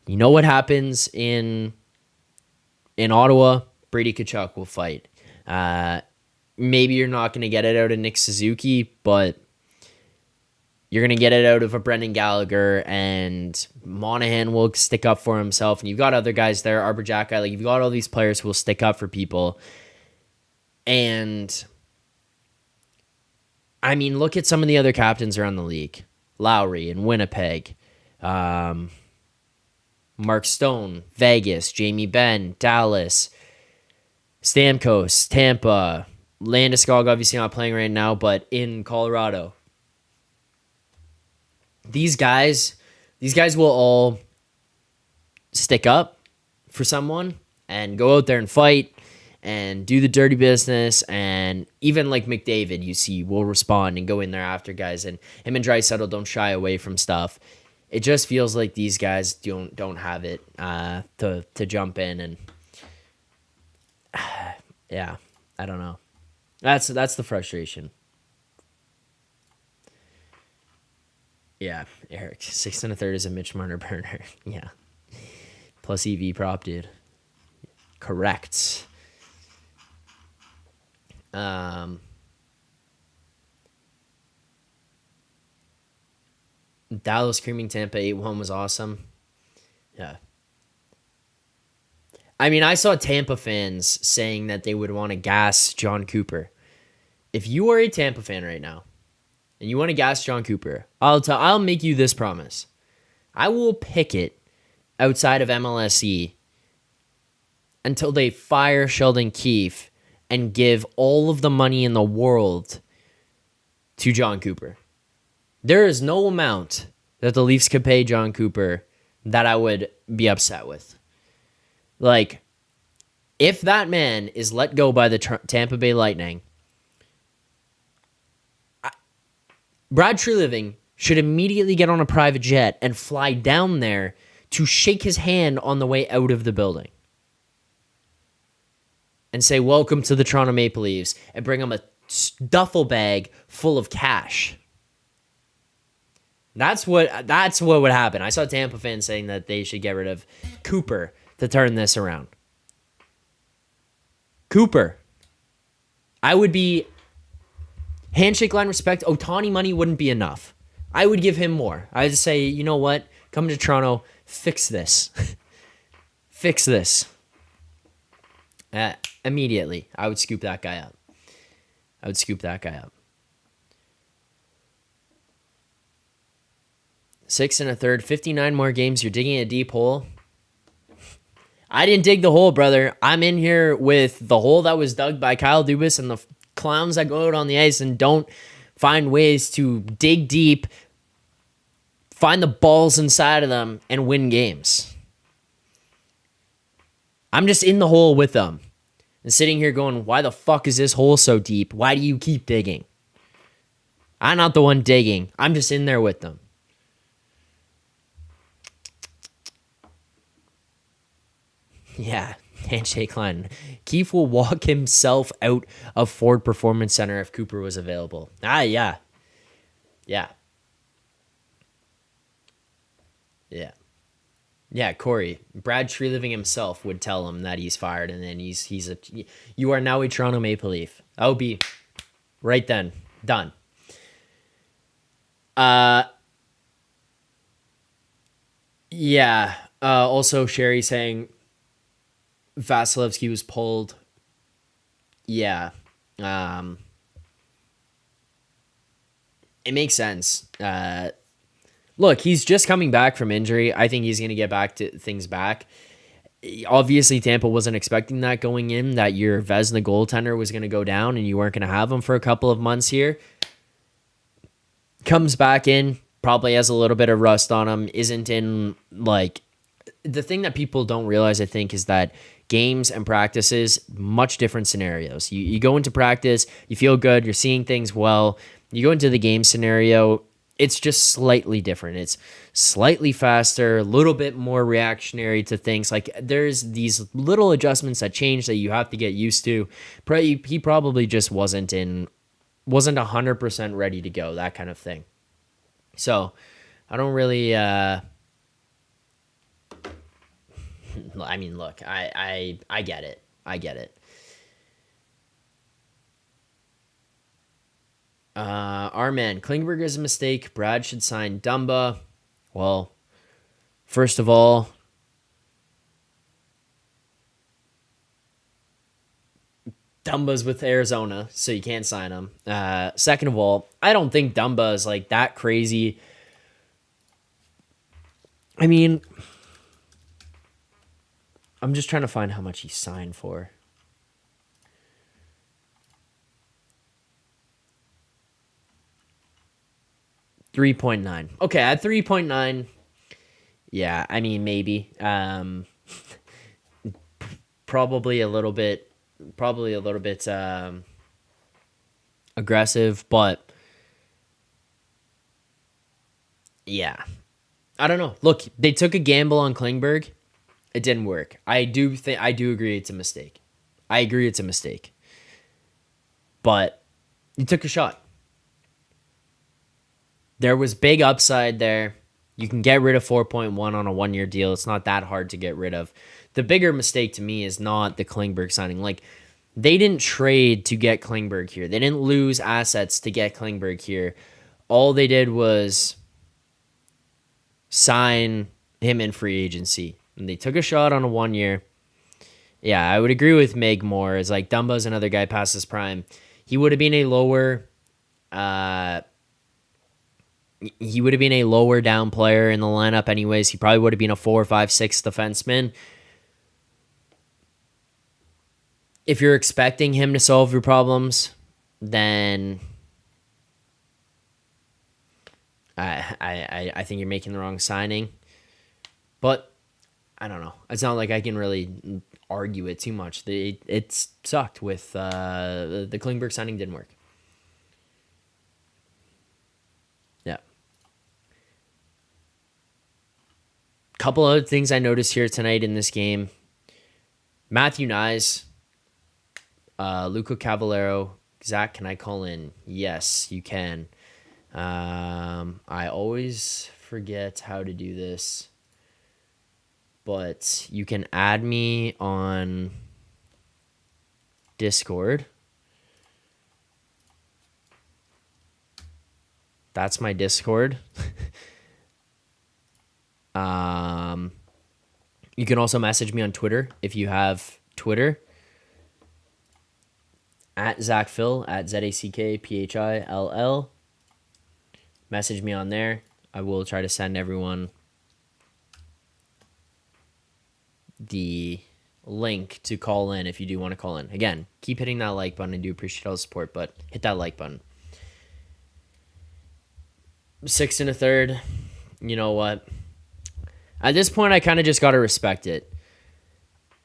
you know what happens in Ottawa. Brady Tkachuk will fight. Maybe you're not going to get it out of Nick Suzuki, but you're going to get it out of a Brendan Gallagher, and Monahan will stick up for himself, and you've got other guys there, Arbor Jacki, like you've got all these players who will stick up for people. And I mean, look at some of the other captains around the league. Lowry in Winnipeg, Mark Stone, Vegas, Jamie Benn, Dallas, Stamkos, Tampa, Landeskog obviously not playing right now, but in Colorado. These guys will all stick up for someone and go out there and fight and do the dirty business. And even like McDavid, you see, will respond and go in there after guys. And him and Draisaitl don't shy away from stuff. It just feels like these guys don't have it to jump in, and Yeah, I don't know. That's the frustration. Yeah, Eric, 6 1/3 is a Mitch Marner burner. Yeah, plus EV prop, dude. Correct. Dallas screaming Tampa 8-1 was awesome. Yeah. I mean, I saw Tampa fans saying that they would want to gas John Cooper. If you are a Tampa fan right now and you want to gas John Cooper, I'll make you this promise. I will picket outside of MLSE until they fire Sheldon Keefe and give all of the money in the world to John Cooper. There is no amount that the Leafs could pay John Cooper that I would be upset with. Like, if that man is let go by the Tampa Bay Lightning, Brad Treliving should immediately get on a private jet and fly down there to shake his hand on the way out of the building and say, welcome to the Toronto Maple Leafs, and bring him a duffel bag full of cash. That's what would happen. I saw Tampa fans saying that they should get rid of Cooper to turn this around. Cooper. I would be handshake line respect. Ohtani money wouldn't be enough. I would give him more. I would say, you know what? Come to Toronto, fix this. Fix this. Immediately. I would scoop that guy up. 6 1/3, 59 more games. You're digging a deep hole. I didn't dig the hole, brother. I'm in here with the hole that was dug by Kyle Dubas and the clowns that go out on the ice and don't find ways to dig deep, find the balls inside of them, and win games. I'm just in the hole with them and sitting here going, why the fuck is this hole so deep? Why do you keep digging? I'm not the one digging. I'm just in there with them. Yeah, handshake line. Keefe will walk himself out of Ford Performance Center if Cooper was available. Yeah. Yeah, Corey. Brad Treliving himself would tell him that he's fired, and then you are now a Toronto Maple Leaf. That would be right then. Done. Yeah. Also, Sherry saying Vasilevsky was pulled. Yeah. It makes sense. Look, he's just coming back from injury. I think he's going to get back to things back. Obviously, Tampa wasn't expecting that going in, that your Vezina goaltender was going to go down and you weren't going to have him for a couple of months here. Comes back in, probably has a little bit of rust on him, isn't in, like... The thing that people don't realize, I think, is that games and practices, much different scenarios. You go into practice, you feel good, you're seeing things well. You go into the game scenario, it's just slightly different. It's slightly faster, a little bit more reactionary to things. Like, there's these little adjustments that change that you have to get used to. He probably just wasn't 100% ready to go, that kind of thing. So, I don't really... I mean, look, I get it. Our man, Klingberg is a mistake. Brad should sign Dumba. Well, first of all, Dumba's with Arizona, so you can't sign him. Second of all, I don't think Dumba is like that crazy. I mean... I'm just trying to find how much he signed for. $3.9. Okay, at 3.9, yeah, I mean, maybe. Probably a little bit aggressive, but yeah. I don't know. Look, they took a gamble on Klingberg. It didn't work. I do agree it's a mistake. I agree it's a mistake. But you took a shot. There was big upside there. You can get rid of 4.1 on a 1-year deal. It's not that hard to get rid of. The bigger mistake to me is not the Klingberg signing. Like, they didn't trade to get Klingberg here. They didn't lose assets to get Klingberg here. All they did was sign him in free agency. And they took a shot on a 1-year. Yeah, I would agree with Meg more. It's like Dumba's another guy past his prime. He would have been a lower down player in the lineup anyways. He probably would have been a 4, 5, 6 defenseman. If you're expecting him to solve your problems, then I think you're making the wrong signing. But I don't know. It's not like I can really argue it too much. It sucked with the Klingberg signing didn't work. Yeah. Couple other things I noticed here tonight in this game. Matthew Nyes, Luca Cavallero. Zach, can I call in? Yes, you can. I always forget how to do this, but you can add me on Discord. That's my Discord. You can also message me on Twitter if you have Twitter. At Zack Phil, at ZackPhill. Message me on there. I will try to send everyone the link to call in if you do want to call in. Again, keep hitting that like button. I do appreciate all the support, but hit that like button. 6 1/3. You know what? At this point, I kind of just got to respect it.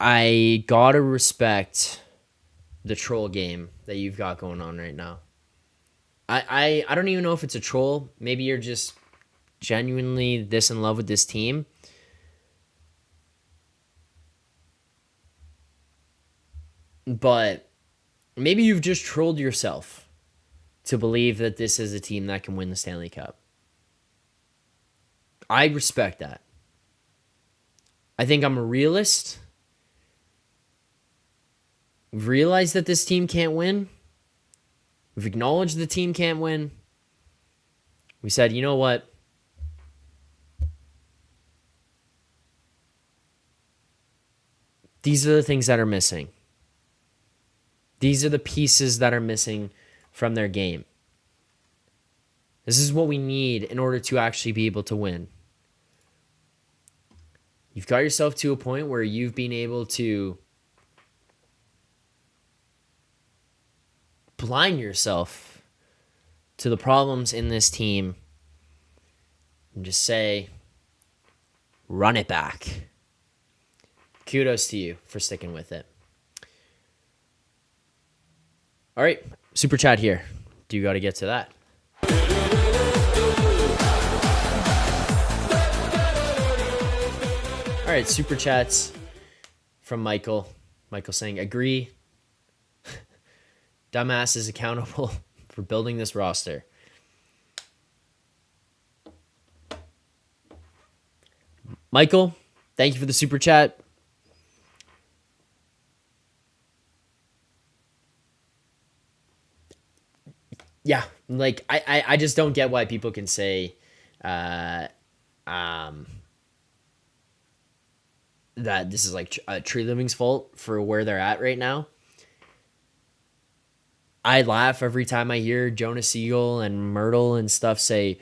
I got to respect the troll game that you've got going on right now. I don't even know if it's a troll. Maybe you're just genuinely this in love with this team. But maybe you've just trolled yourself to believe that this is a team that can win the Stanley Cup. I respect that. I think I'm a realist. We've realized that this team can't win. We've acknowledged the team can't win. We said, you know what? These are the things that are missing. These are the pieces that are missing from their game. This is what we need in order to actually be able to win. You've got yourself to a point where you've been able to blind yourself to the problems in this team and just say, run it back. Kudos to you for sticking with it. All right, super chat here. Do you got to get to that? All right, super chats from Michael. Michael saying, agree. Dumbass is accountable for building this roster. Michael, thank you for the super chat. Yeah, like I just don't get why people can say that this is like Tree Living's fault for where they're at right now. I laugh every time I hear Jonas Siegel and Myrtle and stuff say,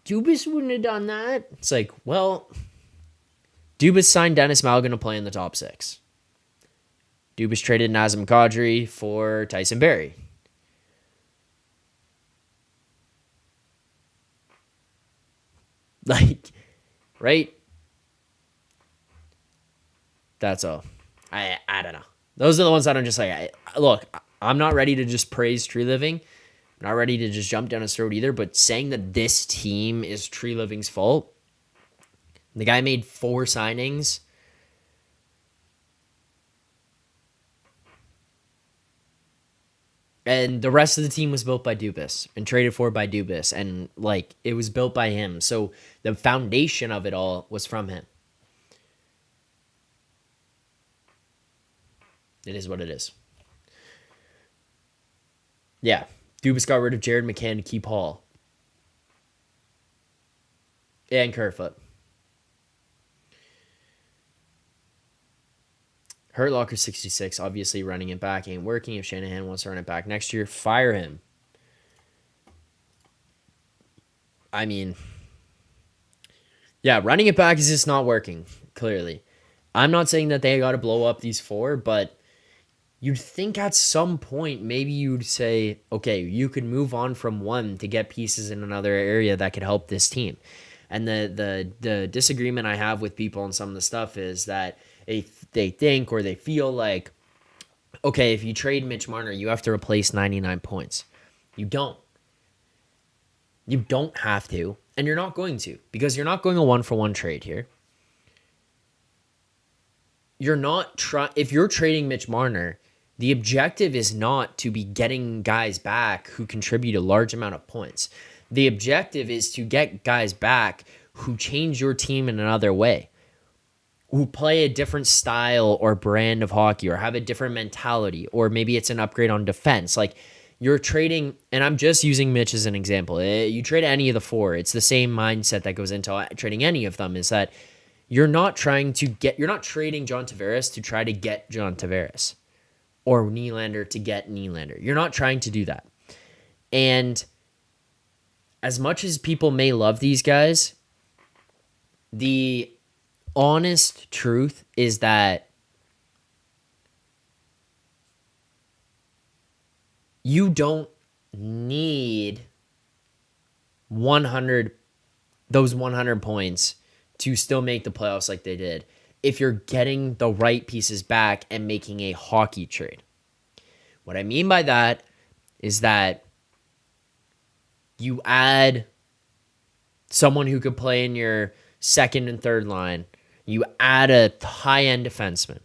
Dubas wouldn't have done that. It's like, well, Dubas signed Dennis Malgin to play in the top 6. Dubas traded Nazem Kadri for Tyson Barrie. Like, right? That's all. I don't know. Those are the ones that I'm just like, look, I'm not ready to just praise Tree Living. I'm not ready to just jump down his throat either, but saying that this team is Tree Living's fault, the guy made 4 signings. And the rest of the team was built by Dubas and traded for by Dubas. And like it was built by him. So the foundation of it all was from him. It is what it is. Yeah. Dubas got rid of Jared McCann to keep Hall. And Kerfoot. Hurt Locker 66, obviously running it back ain't working. If Shanahan wants to run it back next year, fire him. I mean, yeah, running it back is just not working, clearly. I'm not saying that they got to blow up these four, but you'd think at some point maybe you'd say, okay, you could move on from one to get pieces in another area that could help this team. And the disagreement I have with people on some of the stuff is that they think or they feel like, okay, if you trade Mitch Marner, you have to replace 99 points. You don't. You don't have to, and you're not going to, because you're not going a 1-for-1 trade here. You're not if you're trading Mitch Marner, the objective is not to be getting guys back who contribute a large amount of points. The objective is to get guys back who change your team in another way, who play a different style or brand of hockey or have a different mentality, or maybe it's an upgrade on defense. Like you're trading, and I'm just using Mitch as an example. You trade any of the four, it's the same mindset that goes into trading any of them, is that you're not trading John Tavares to try to get John Tavares or Nylander to get Nylander. You're not trying to do that. And as much as people may love these guys, the honest truth is that you don't need 100 points to still make the playoffs like they did if you're getting the right pieces back and making a hockey trade. What I mean by that is that you add someone who could play in your second and third line. You add a high-end defenseman.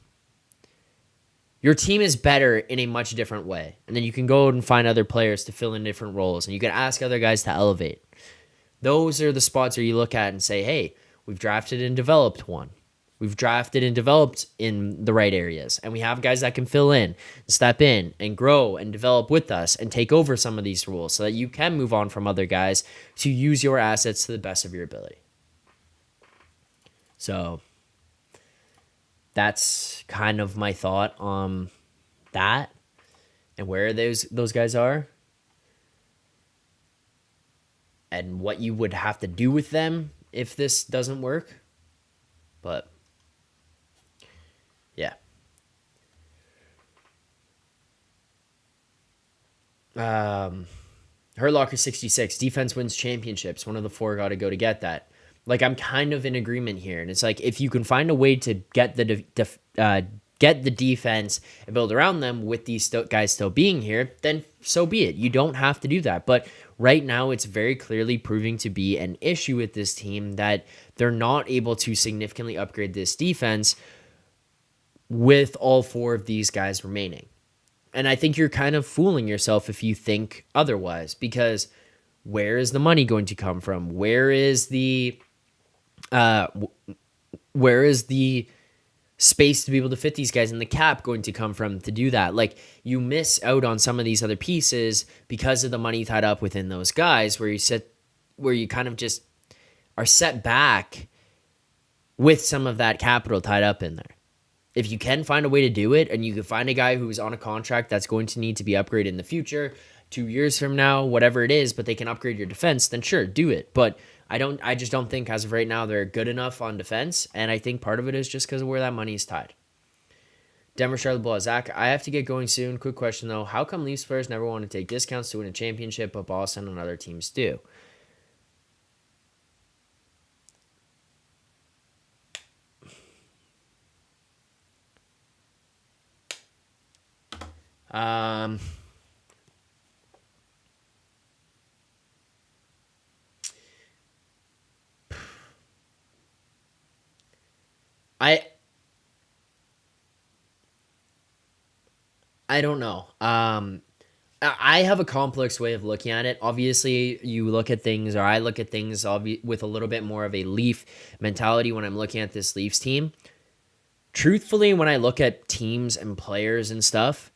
Your team is better in a much different way. And then you can go and find other players to fill in different roles. And you can ask other guys to elevate. Those are the spots where you look at and say, hey, we've drafted and developed one. We've drafted and developed in the right areas. And we have guys that can fill in, step in, and grow and develop with us and take over some of these roles so that you can move on from other guys to use your assets to the best of your ability. So that's kind of my thought on that and where those guys are and what you would have to do with them if this doesn't work. But yeah. Hurt Locker 66, defense wins championships. One of the four got to go to get that. Like, I'm kind of in agreement here. And it's like, if you can find a way to get the defense and build around them with these guys still being here, then so be it. You don't have to do that. But right now, it's very clearly proving to be an issue with this team that they're not able to significantly upgrade this defense with all four of these guys remaining. And I think you're kind of fooling yourself if you think otherwise, because where is the money going to come from? Where is the space to be able to fit these guys in the cap going to come from to do that? Like, you miss out on some of these other pieces because of the money tied up within those guys, where you kind of just are set back with some of that capital tied up in there. If you can find a way to do it, and you can find a guy who's on a contract that's going to need to be upgraded in the future, 2 years from now, whatever it is, but they can upgrade your defense, then sure, do it. But I just don't think as of right now they're good enough on defense, and I think part of it is just because of where that money is tied. Denver Charlotte Ball. Zach, I have to get going soon. Quick question though. How come Leafs players never want to take discounts to win a championship, but Boston and other teams do? I don't know. I have a complex way of looking at it. Obviously, you look at things, or I look at things with a little bit more of a Leaf mentality when I'm looking at this Leafs team. Truthfully, when I look at teams and players and stuff,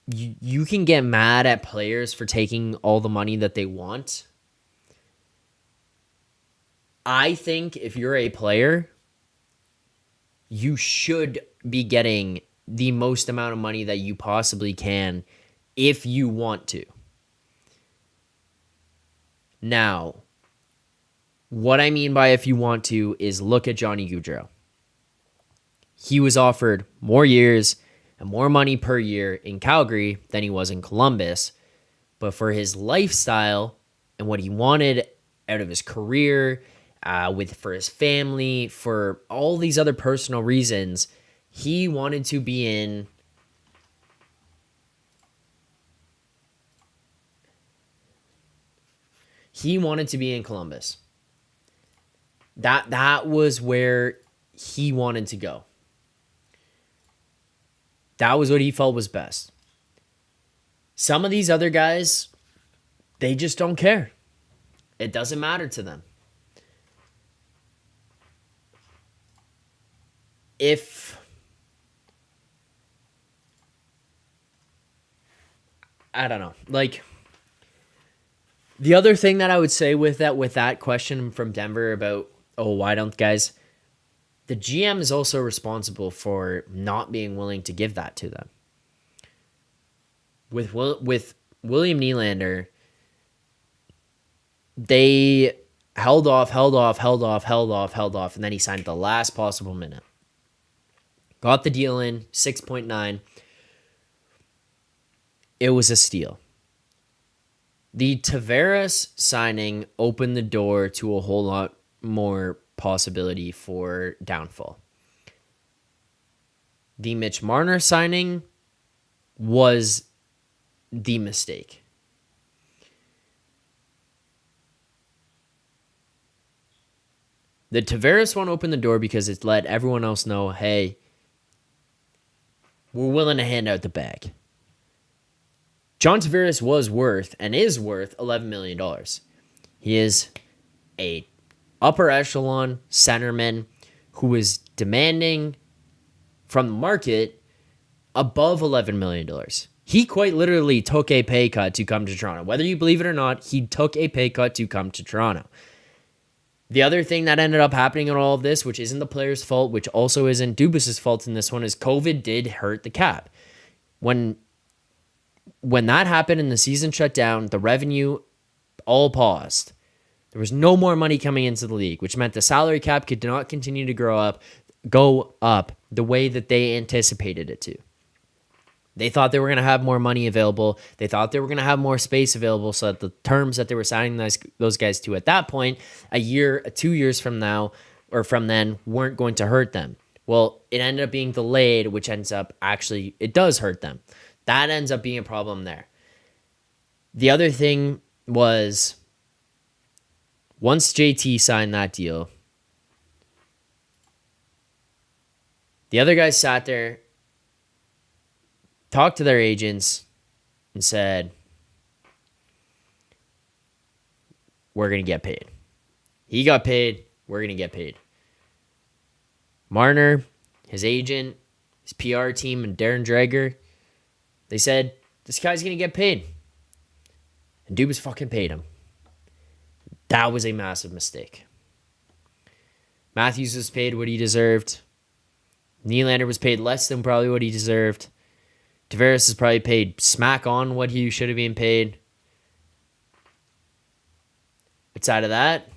you can get mad at players for taking all the money that they want. I think if you're a player, you should be getting the most amount of money that you possibly can if you want to. Now, what I mean by if you want to is look at Johnny Gaudreau. He was offered more years and more money per year in Calgary than he was in Columbus. But for his lifestyle and what he wanted out of his career, for his family, for all these other personal reasons, he wanted to be in Columbus. That was where he wanted to go. That was what he felt was best. Some of these other guys, they just don't care. It doesn't matter to them. I don't know. Like, the other thing that I would say with that question from Denver about, why don't guys? The GM is also responsible for not being willing to give that to them. With William Nylander, they held off, and then he signed at the last possible minute. Got the deal in, 6.9. It was a steal. The Tavares signing opened the door to a whole lot more possibility for downfall. The Mitch Marner signing was the mistake. The Tavares one opened the door because it let everyone else know, hey, we're willing to hand out the bag. John Tavares was worth and is worth $11 million. He is a upper echelon centerman who is demanding from the market above $11 million. He quite literally took a pay cut to come to Toronto. Whether you believe it or not, he took a pay cut to come to Toronto. The other thing that ended up happening in all of this, which isn't the player's fault, which also isn't Dubas's fault in this one, is COVID did hurt the cap. When that happened and the season shut down, the revenue all paused. There was no more money coming into the league, which meant the salary cap could not continue to go up the way that they anticipated it to. They thought they were going to have more money available. They thought they were going to have more space available so that the terms that they were signing those guys to at that point, a year, 2 years from now, or from then, weren't going to hurt them. Well, it ended up being delayed, which ends up actually, it does hurt them. That ends up being a problem there. The other thing was, once JT signed that deal, the other guys sat there, talked to their agents, and said, we're going to get paid. He got paid. We're going to get paid. Marner, his agent, his PR team, and Darren Dreger, they said, this guy's going to get paid. And Dubas fucking paid him. That was a massive mistake. Matthews was paid what he deserved. Nylander was paid less than probably what he deserved. Tavares is probably paid smack on what he should have been paid. Outside of that,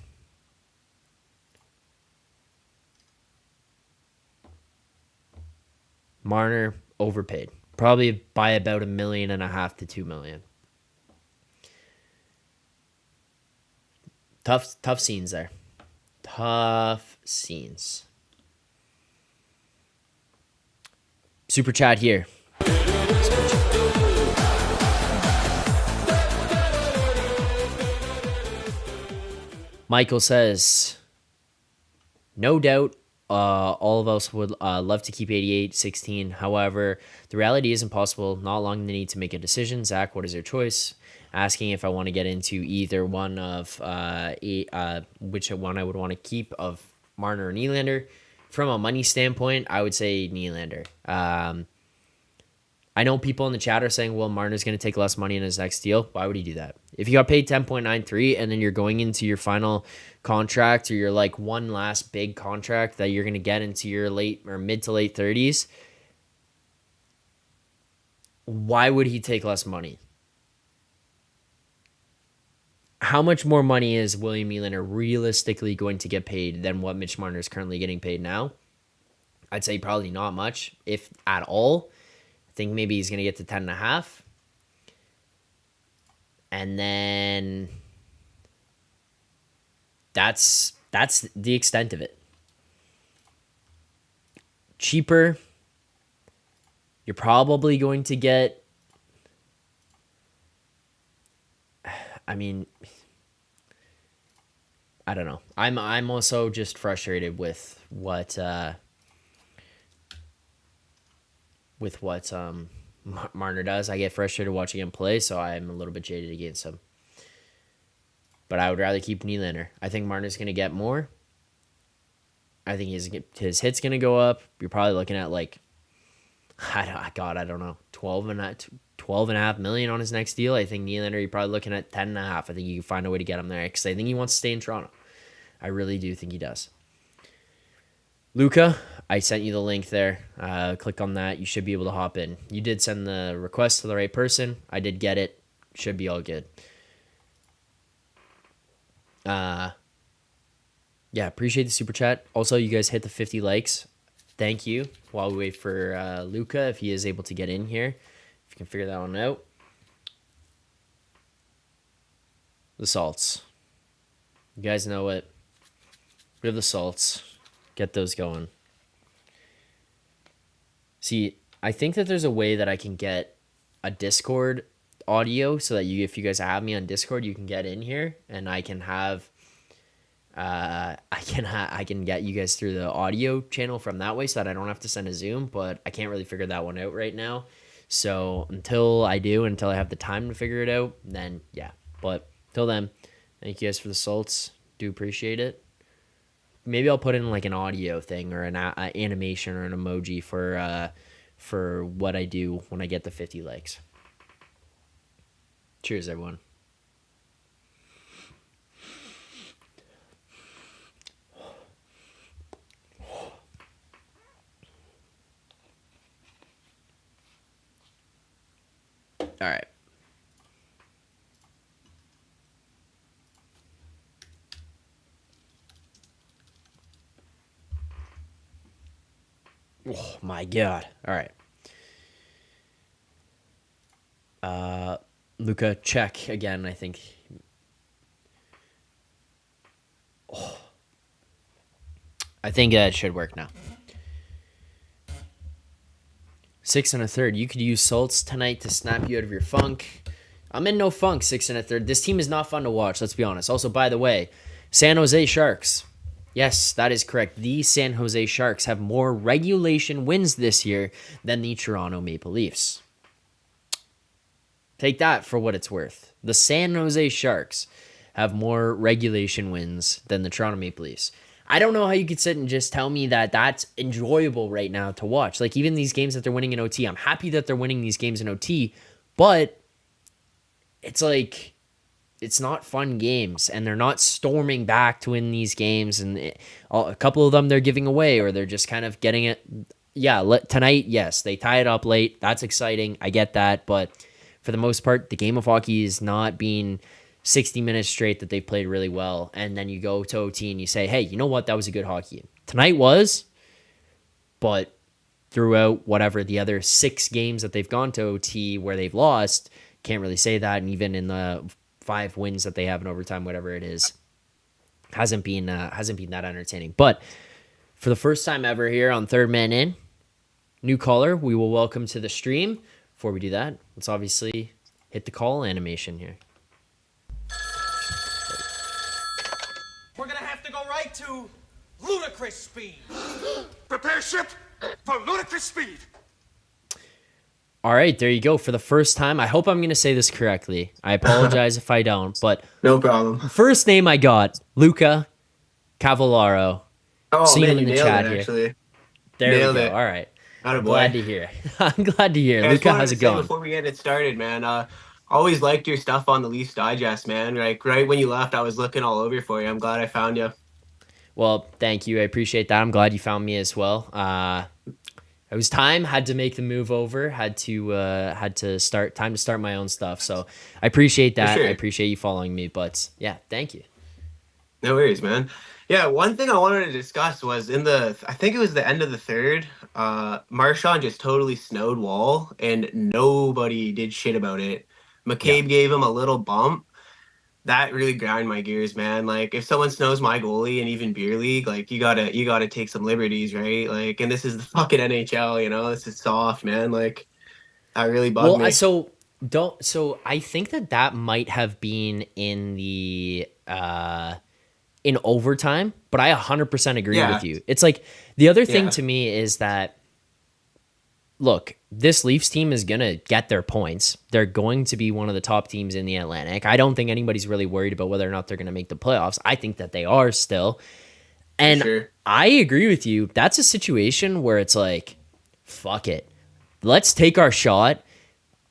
Marner overpaid. Probably by about $1.5 million to $2 million. Tough scenes there. Tough scenes. Super chat here. Michael says, no doubt All of us would love to keep 88-16. However, the reality is impossible. Not long the need to make a decision. Zach, what is your choice? Asking if I want to get into either one of which one I would want to keep of Marner or Nylander. From a money standpoint, I would say Nylander. I know people in the chat are saying, well, Marner's going to take less money in his next deal. Why would he do that? If you got paid 10.93 and then you're going into your final contract or your like one last big contract that you're going to get into your late or mid to late 30s, why would he take less money? How much more money is William Nylander realistically going to get paid than what Mitch Marner is currently getting paid now? I'd say probably not much, if at all. I think maybe he's going to get to 10.5. And then that's the extent of it. Cheaper, you're probably going to get, I mean, I don't know. I'm also just frustrated with what Marner does. I get frustrated watching him play, so I'm a little bit jaded against him. But I would rather keep Nylander. I think Marner's going to get more. I think his hit's going to go up. You're probably looking at like, I don't know, 12.5 million on his next deal. I think Nylander, you're probably looking at 10.5. I think you can find a way to get him there because I think he wants to stay in Toronto. I really do think he does. Luka, I sent you the link there. Click on that. You should be able to hop in. You did send the request to the right person. I did get it. Should be all good. Yeah, appreciate the super chat. Also, you guys hit the 50 likes. Thank you. While we wait for Luka, if he is able to get in here, if you can figure that one out. The salts. You guys know it. We have the salts. Get those going. See, I think that there's a way that I can get a Discord audio so that if you guys have me on Discord, you can get in here and I can have I can get you guys through the audio channel from that way so that I don't have to send a Zoom, but I can't really figure that one out right now. So until I have the time to figure it out, then yeah. But till then, thank you guys for the salts. Do appreciate it. Maybe I'll put in like an audio thing or an animation or an emoji for what I do when I get the 50 likes. Cheers, everyone. All right. Oh my God. All right. Luka, check again, I think. Oh. I think that should work now. 6 1/3. You could use salts tonight to snap you out of your funk. I'm in no funk, 6 1/3. This team is not fun to watch, let's be honest. Also, by the way, San Jose Sharks. Yes, that is correct. The San Jose Sharks have more regulation wins this year than the Toronto Maple Leafs. Take that for what it's worth. The San Jose Sharks have more regulation wins than the Toronto Maple Leafs. I don't know how you could sit and just tell me that that's enjoyable right now to watch. Like, even these games that they're winning in OT, I'm happy that they're winning these games in OT, but it's like, it's not fun games, and they're not storming back to win these games, and a couple of them they're giving away, or they're just kind of getting it. Yeah, tonight, yes, they tie it up late. That's exciting. I get that, but for the most part, the game of hockey is not being 60 minutes straight that they've played really well, and then you go to OT and you say, hey, you know what? That was a good hockey game. Tonight was, but throughout whatever the other 6 games that they've gone to OT where they've lost, can't really say that, and even in the 5 wins that they have in overtime, whatever it is, hasn't been that entertaining. But for the first time ever here on Third Man In, new caller, we will welcome to the stream. Before we do that, let's obviously hit the call animation here. We're gonna have to go right to ludicrous speed. Prepare ship for ludicrous speed. All right, there you go. For the first time, I hope I'm going to say this correctly. I apologize if I don't, but No problem. first name I got, Luca Cavallaro. Oh Seen man, him in you the nailed it chat here. actually. There we Nailed go. it. All right. Atta I'm glad boy. to hear. I'm glad to hear. I just Luca, wanted how's to it say going? before we get it started, man, always liked your stuff on the Leafs Digest, man. Like right when you left, I was looking all over for you. I'm glad I found you. Well, thank you. I appreciate that. I'm glad you found me as well. It was time. Had to make the move over. Had to start. Time to start my own stuff. So I appreciate For that. I sure. appreciate you following me. But yeah, thank you. No worries, man. Yeah, one thing I wanted to discuss was I think it was the end of the third, Marchand just totally snowed Wall and nobody did shit about it. Yeah. McCabe gave him a little bump. That really grind my gears, man. Like if someone snows my goalie in even beer league, like you gotta take some liberties, right? Like, and this is the fucking NHL, this is soft, man. Like that really bugged Well, me. so I think that might have been in the in overtime, but I 100% agree with Yeah, you. It's like the other thing yeah, to me is that look, this Leafs team is going to get their points. They're going to be one of the top teams in the Atlantic. I don't think anybody's really worried about whether or not they're going to make the playoffs. I think that they are still. for And sure. I agree with you. That's a situation where it's like, fuck it. Let's take our shot.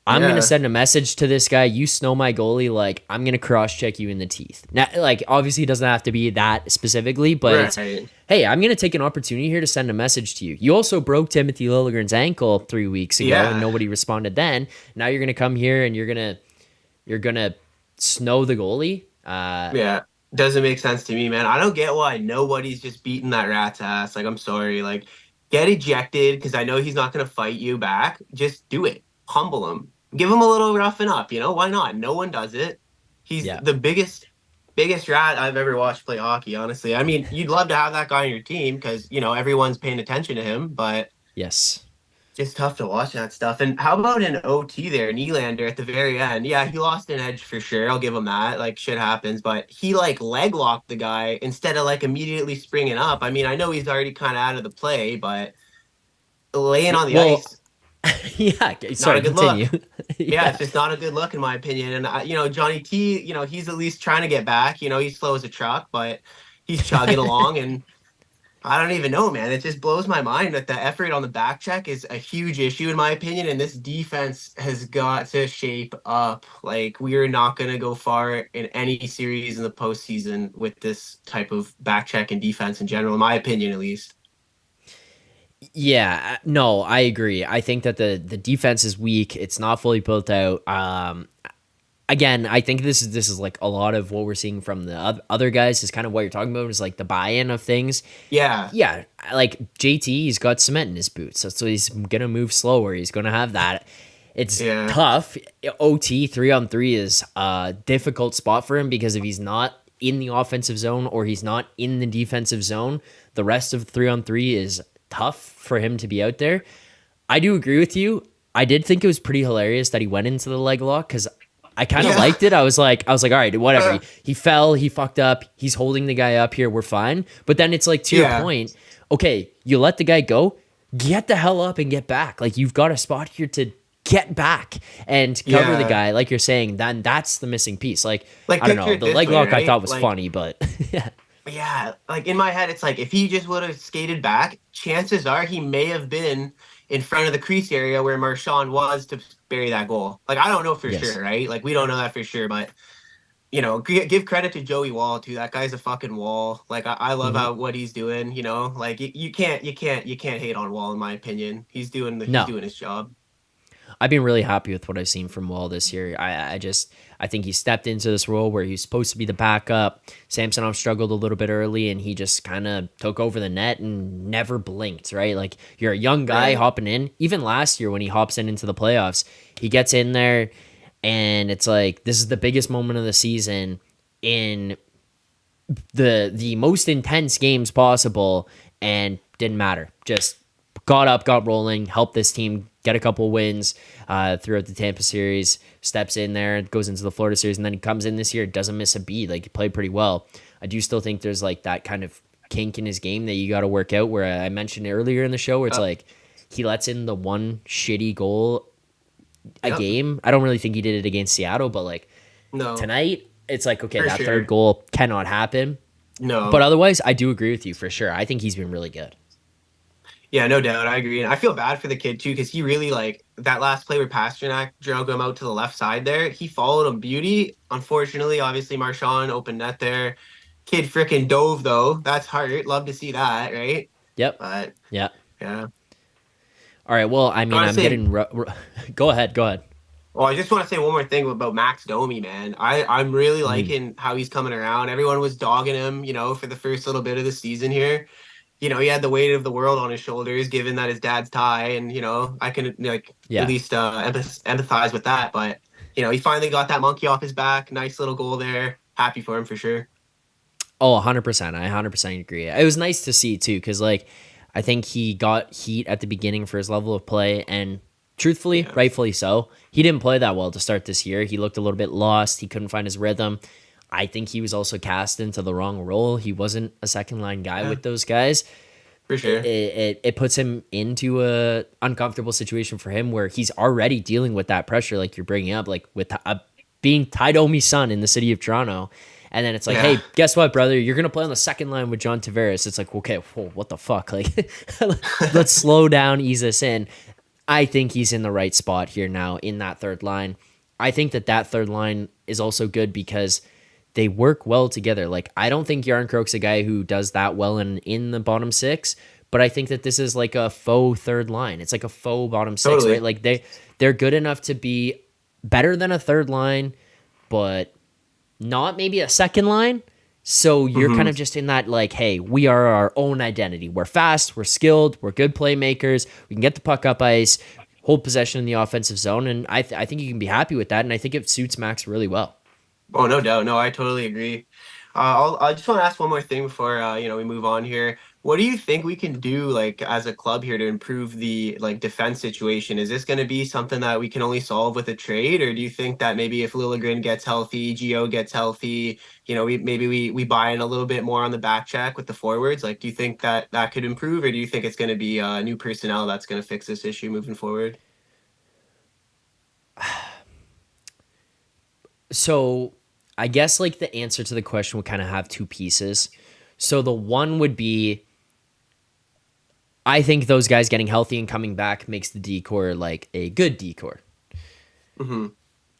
I'm gonna Yeah, send a message to this guy. You snow my goalie, like I'm gonna cross check you in the teeth. Now, like obviously, it doesn't have to be that specifically, but it's right. hey, I'm gonna take an opportunity here to send a message to you. You also broke Timothy Liljegren's ankle 3 weeks ago, and Yeah, nobody responded then. Now you're gonna come here and you're gonna snow the goalie. yeah. Doesn't make sense to me, man. I don't get why nobody's just beating that rat's ass. Like, I'm sorry. Like, get ejected because I know he's not going to fight you back. Just do it. Humble him. Give him a little roughing up. Why not? No one does it. He's Yeah. the biggest rat I've ever watched play hockey, honestly. I mean, you'd love to have that guy on your team because, everyone's paying attention to him, but Yes. just tough to watch that stuff. And how about an OT there, Nylander at the very end? Yeah, he lost an edge for sure. I'll give him that. Like shit happens, but he like leg locked the guy instead of like immediately springing up. I mean, I know he's already kind of out of the play, but laying on the Well, ice, yeah. not a Sorry. good Continue. look. Yeah, it's Yeah. just not a good look in my opinion. And Johnny T, he's at least trying to get back. He's slow as a truck, but he's chugging along and I don't even know, man. It just blows my mind that the effort on the back check is a huge issue in my opinion, and this defense has got to shape up. Like we are not going to go far in any series in the postseason with this type of back check and defense in general, in my opinion, at least. Yeah, no, I agree. I think that the defense is weak. It's not fully built out. Again, I think this is like a lot of what we're seeing from the other guys is kind of what you're talking about is like the buy-in of things. Yeah, Yeah, like JT, he's got cement in his boots, so he's gonna move slower. He's gonna have that. It's yeah, tough. OT 3-on-3 is a difficult spot for him because if he's not in the offensive zone or he's not in the defensive zone, the rest of 3-on-3 is tough for him to be out there. I do agree with you. I did think it was pretty hilarious that he went into the leg lock because I kind of yeah, liked it. I was like, all right, whatever. He fell, he fucked up, he's holding the guy up here, we're fine. But then it's like to your yeah, point, okay, you let the guy go, get the hell up and get back. Like you've got a spot here to get back and cover the yeah. guy, like you're saying. Then that's the missing piece. Like Like I don't picture know, it the this leg way, lock I thought right? was Like funny, but yeah, yeah, like in my head, it's like if he just would have skated back, chances are he may have been in front of the crease area where Marchand was to bury that goal. Like I don't know for yes, sure, right? Like we don't know that for sure, but give credit to Joey Wall too. That guy's a fucking wall. Like I love hmm how what he's doing. Like you can't hate on Wall in my opinion. He's no. doing his job. I've been really happy with what I've seen from Wall this year. I think he stepped into this role where he's supposed to be the backup. Samsonov struggled a little bit early, and he just kind of took over the net and never blinked. Right, like you're a young guy Right. hopping in. Even last year when he hops into the playoffs, he gets in there, and it's like this is the biggest moment of the season in the most intense games possible, and didn't matter. Just got up, got rolling, helped this team get a couple wins throughout the Tampa series. Steps in there, goes into the Florida series, and then he comes in this year, doesn't miss a beat. Like he played pretty well. I do still think there's like that kind of kink in his game that you got to work out. Where I mentioned earlier in the show, where it's Yep. like he lets in the one shitty goal a Yep. game. I don't really think he did it against Seattle, but like No, tonight, it's like okay, for that third sure. goal cannot happen. But No. otherwise, I do agree with you for sure. I think he's been really good. Yeah, no doubt. I agree. And I feel bad for the kid too, because he really like that last play where Pastrnak drove him out to the left side there. He followed him beauty. Unfortunately, obviously Marchand opened net there. Kid freaking dove though. That's hard. Love to see that, right? Yep. But Yeah. yeah. All right. Well, I mean, Gotta I'm say, getting. Go ahead. Go ahead. well, I just want to say one more thing about Max Domi, man. I'm really Mm. liking how he's coming around. Everyone was dogging him, for the first little bit of the season here. He had the weight of the world on his shoulders, given that his dad's Thai, and I can like at Yeah. least empathize with that. But he finally got that monkey off his back. Nice little goal there. Happy for him for sure. Oh, 100%. I 100% agree. It was nice to see too, because like I think he got heat at the beginning for his level of play, and truthfully, Yeah, rightfully so. He didn't play that well to start this year. He looked a little bit lost. He couldn't find his rhythm. I think he was also cast into the wrong role. He wasn't a second line guy yeah, with those guys. for It, sure. it puts him into a uncomfortable situation for him where he's already dealing with that pressure, like you're bringing up, like with being Taidomi's son in the city of Toronto. And then it's like, Yeah, hey, guess what, brother? You're gonna play on the second line with John Tavares. It's like, okay, whoa, what the fuck? Like, let's slow down, ease this in. I think he's in the right spot here now in that third line. I think that third line is also good because they work well together. Like, I don't think Yarncroke's a guy who does that well in the bottom six, but I think that this is like a faux third line. It's like a faux bottom six, right? totally. Like they're good enough to be better than a third line, but not maybe a second line. So you're kind Hmm. of just in that like, hey, we are our own identity. We're fast, we're skilled, we're good playmakers. We can get the puck up ice, hold possession in the offensive zone, and I think you can be happy with that. And I think it suits Max really well. Oh, no doubt. No, I totally agree. I just want to ask one more thing before we move on here. What do you think we can do like as a club here to improve the like defense situation? Is this going to be something that we can only solve with a trade, or do you think that maybe if Liljegren gets healthy, Gio gets healthy, we buy in a little bit more on the back check with the forwards? Like, do you think that that could improve, or do you think it's going to be new personnel that's going to fix this issue moving forward? So I guess like the answer to the question would kind of have two pieces. So the one would be I think those guys getting healthy and coming back makes the decor like a good decor. Hmm.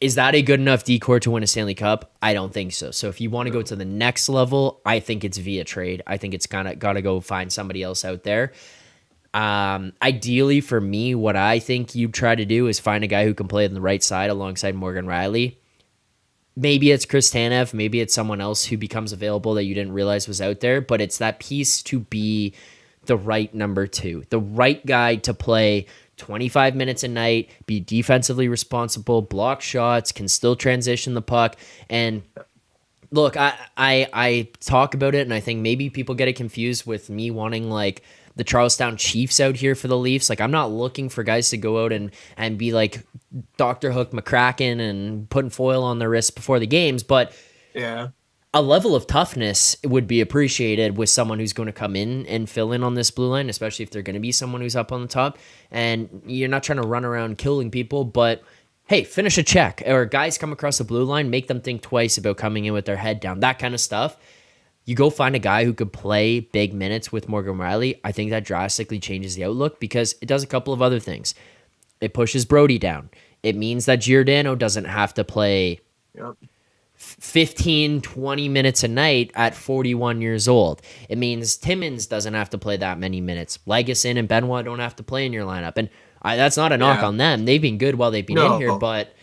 Is that a good enough decor to win a Stanley Cup? I don't think so. So if you want to go to the next level, I think it's via trade. I think it's kind of got to go find somebody else out there. Ideally for me, what I think you try to do is find a guy who can play on the right side alongside Morgan Riley. Maybe it's Chris Tanev, maybe it's someone else who becomes available that you didn't realize was out there, but it's that piece to be the right number two, the right guy to play 25 minutes a night, be defensively responsible, block shots, can still transition the puck. And look, I talk about it, and I think maybe people get it confused with me wanting like the Charlestown Chiefs out here for the Leafs. Like, I'm not looking for guys to go out and be like Dr. Hook McCracken and putting foil on their wrists before the games, but Yeah. a level of toughness would be appreciated with someone who's going to come in and fill in on this blue line, especially if they're going to be someone who's up on the top. And you're not trying to run around killing people, but hey, finish a check. Or guys come across the blue line, make them think twice about coming in with their head down, that kind of stuff. You go find a guy who could play big minutes with Morgan Riley. I think that drastically changes the outlook because it does a couple of other things. It pushes Brody down. It means that Giordano doesn't have to play Yep. 15, 20 minutes a night at 41 years old. It means Timmins doesn't have to play that many minutes. Legason and Benoit don't have to play in your lineup. And that's not a knock Yeah. on them. They've been good while they've been in here, No, but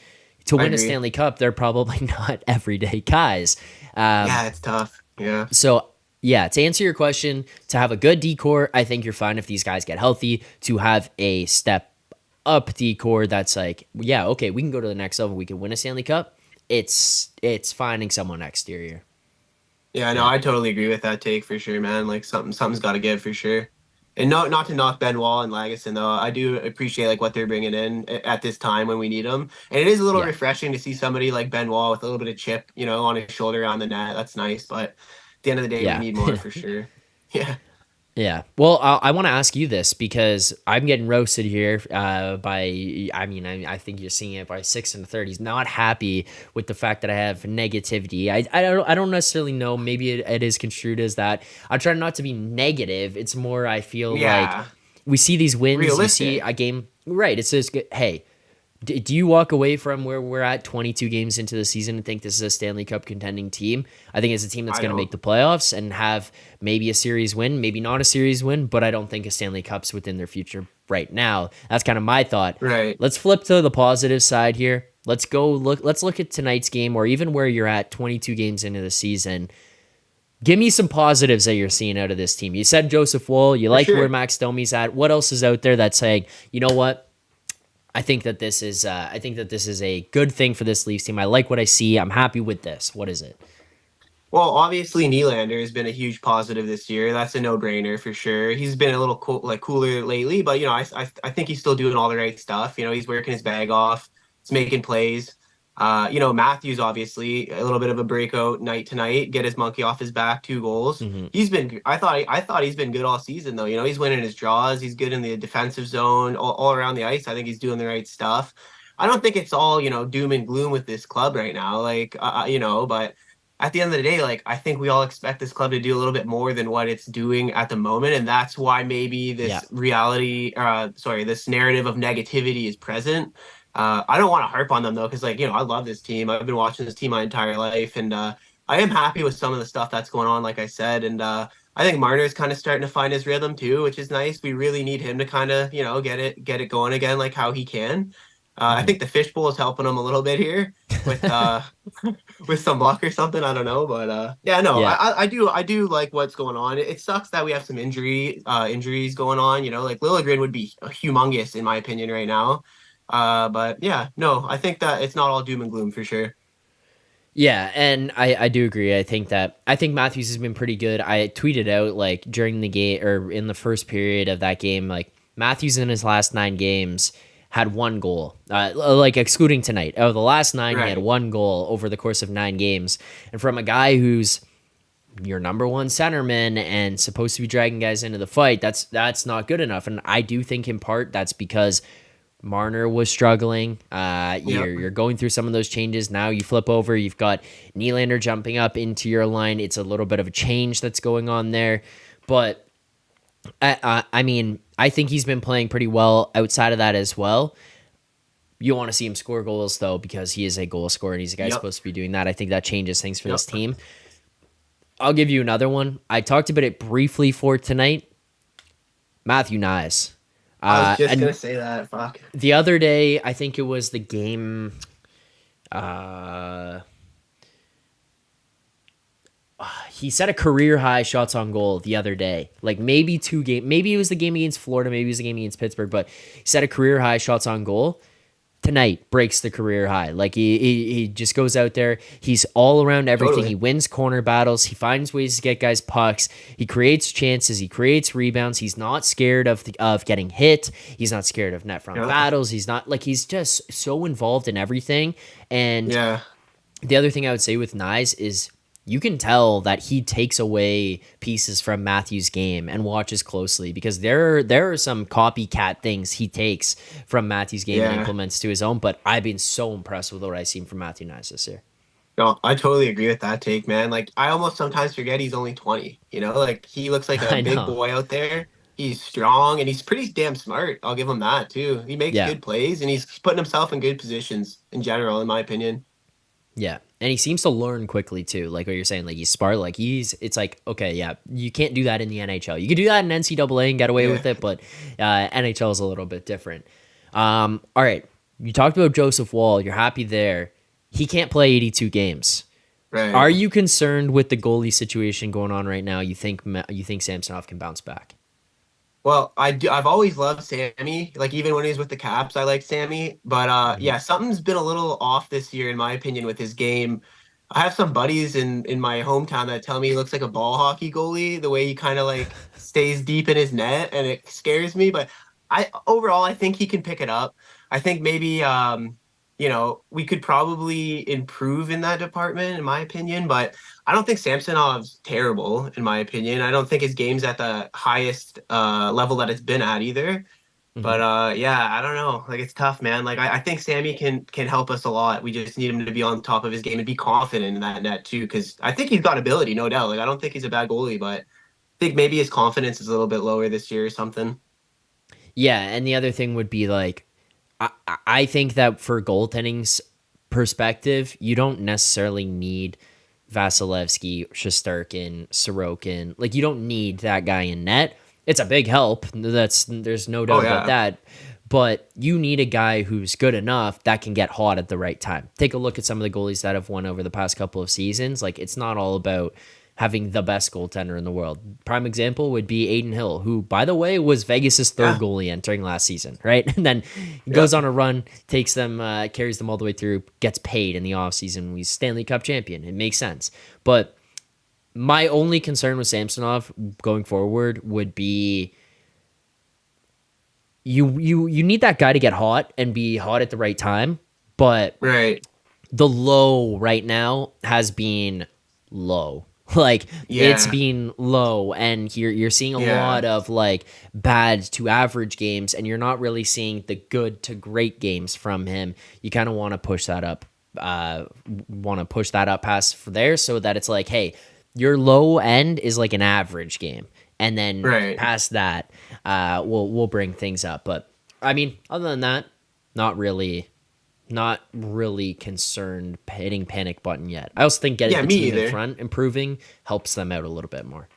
to I win a agree. Stanley Cup, they're probably not everyday guys. Yeah, it's tough. Yeah. So, yeah, to answer your question, to have a good decor, I think you're fine if these guys get healthy. To have a step up decor that's like, yeah, okay, we can go to the next level. We can win a Stanley Cup. It's finding someone exterior. Yeah, no, Yeah. I totally agree with that take for sure, man. Like something's got to give for sure. And not to knock Ben Wall and Lagesson though, I do appreciate like what they're bringing in at this time when we need them. And it is a little Yeah. refreshing to see somebody like Ben Wall with a little bit of chip, on his shoulder on the net. That's nice, but at the end of the day, we Yeah. need more for sure. Yeah. Yeah. Well, I want to ask you this because I'm getting roasted here I think you're seeing it by 6 1/3. He's not happy with the fact that I have negativity. I don't necessarily know. Maybe it is construed as that. I try not to be negative. It's more I feel like Yeah. we see these wins. You see a Realistic. game. Right. It's just, hey, do you walk away from where we're at 22 games into the season and think this is a Stanley Cup contending team? I think it's a team that's I going to make don't. the playoffs and have maybe a series win, maybe not a series win, but I don't think a Stanley Cup's within their future right now. That's kind of my thought. Right. Let's flip to the positive side here. Let's look at tonight's game or even where you're at 22 games into the season. Give me some positives that you're seeing out of this team. You said Joseph Woll, you For like where sure. Max Domi's at. What else is out there that's saying, you know what? I think that this is a good thing for this Leafs team. I like what I see. I'm happy with this. What is it? Well, obviously Nylander has been a huge positive this year. That's a no-brainer for sure. He's been a little cooler lately, but I think he's still doing all the right stuff. He's working his bag off. He's making plays. Matthews obviously a little bit of a breakout night tonight. Get his monkey off his back, 2 goals. Hmm. I thought he's been good all season though. He's winning his draws. He's good in the defensive zone, all around the ice. I think he's doing the right stuff. I don't think it's all doom and gloom with this club right now. But at the end of the day, like I think we all expect this club to do a little bit more than what it's doing at the moment, and that's why maybe Yeah. this narrative of negativity is present. I don't want to harp on them though, because I love this team. I've been watching this team my entire life, and I am happy with some of the stuff that's going on, like I said, and I think Marner is kind of starting to find his rhythm too, which is nice. We really need him to kind of get it going again, like how he can. I Hmm. think the fishbowl is helping him a little bit here with with some luck or something. I don't know, but yeah, no, Yeah. I do like what's going on. It sucks that we have some injuries going on. Like Liljegren would be humongous in my opinion right now. But yeah, no, I think that it's not all doom and gloom for sure. Yeah, and I do agree. I think Matthews has been pretty good. I tweeted out like during the game or in the first period of that game, like Matthews in his last 9 games had 1 goal. Like excluding tonight. Out of the last 9, he had Right. 1 goal over the course of 9 games. And from a guy who's your number one centerman and supposed to be dragging guys into the fight, that's not good enough. And I do think in part that's because Marner was struggling. Yep. You're going through some of those changes. Now you flip over. You've got Nylander jumping up into your line. It's a little bit of a change that's going on there. But I mean, I think he's been playing pretty well outside of that as well. You want to see him score goals though, because he is a goal scorer and he's a guy Yep. supposed to be doing that. I think that changes things for this Yep. team. I'll give you another one. I talked about it briefly for tonight. Matthew Nyes. I was just gonna And say that. Fuck. the other day, I think it was the game. Uh, he set a career high shots on goal the other day. Like maybe 2 game, maybe it was the game against Florida, maybe it was the game against Pittsburgh, but he set a career high shots on goal. Tonight breaks the career high. Like he just goes out there. He's all around everything. He Totally. wins corner battles. He finds ways to get guys pucks. He creates chances. He creates rebounds. He's not scared of getting hit. He's not scared of net front Yep. battles. He's just so involved in everything. And Yeah. the other thing I would say with Nyes is you can tell that he takes away pieces from Matthew's game and watches closely because there are some copycat things he takes from Matthew's game and Yeah. implements to his own. But I've been so impressed with what I've seen from Matthew Nyes this year. No, I totally agree with that take, man. Like I almost sometimes forget he's only 20. Like he looks like a I big know. boy out there. He's strong and he's pretty damn smart. I'll give him that too. He makes Yeah. good plays and he's putting himself in good positions in general, in my opinion. Yeah. And he seems to learn quickly too. Like what you're saying, like he's smart. Like it's like, okay, yeah, you can't do that in the NHL. You can do that in NCAA and get away Yeah. with it, but NHL is a little bit different. All right. You talked about Joseph Woll. You're happy there. He can't play 82 games. Right. Are you concerned with the goalie situation going on right now? You think Samsonov can bounce back? Well, I do. I've always loved Sammy. Like even when he was with the Caps, I liked Sammy. But Hmm. yeah, something's been a little off this year, in my opinion, with his game. I have some buddies in my hometown that tell me he looks like a ball hockey goalie, the way he kind of like stays deep in his net, and it scares me. But I overall, I think he can pick it up. I think maybe we could probably improve in that department, in my opinion. But I don't think Samsonov's terrible, in my opinion. I don't think his game's at the highest level that it's been at either. But Mhm. yeah, I don't know. Like it's tough, man. Like I think Sammy can help us a lot. We just need him to be on top of his game and be confident in that net too. Because I think he's got ability, no doubt. Like I don't think he's a bad goalie, but I think maybe his confidence is a little bit lower this year or something. Yeah, and the other thing would be like, I think that for goaltending's perspective, you don't necessarily need Vasilevsky, Shesterkin, Sorokin. Like you don't need that guy in net. It's a big help. There's no Oh doubt about yeah. that. But you need a guy who's good enough that can get hot at the right time. Take a look at some of the goalies that have won over the past couple of seasons. Like it's not all about having the best goaltender in the world. Prime example would be Aiden Hill, who, by the way, was Vegas's third Yeah. goalie entering last season, right? And then he goes Yep. on a run, takes them, carries them all the way through, gets paid in the offseason. He's Stanley Cup champion. It makes sense. But my only concern with Samsonov going forward would be you need that guy to get hot and be hot at the right time, but Right. the low right now has been low. Like it's Yeah. been low, and you're seeing a Yeah. lot of like bad to average games, and you're not really seeing the good to great games from him. You kind of want to push that up, past for there, so that it's like, hey, your low end is like an average game, and then Right. past that, we'll bring things up. But I mean, other than that, not really concerned hitting panic button yet. I also think getting Yeah, the me team in either. front improving helps them out a little bit more.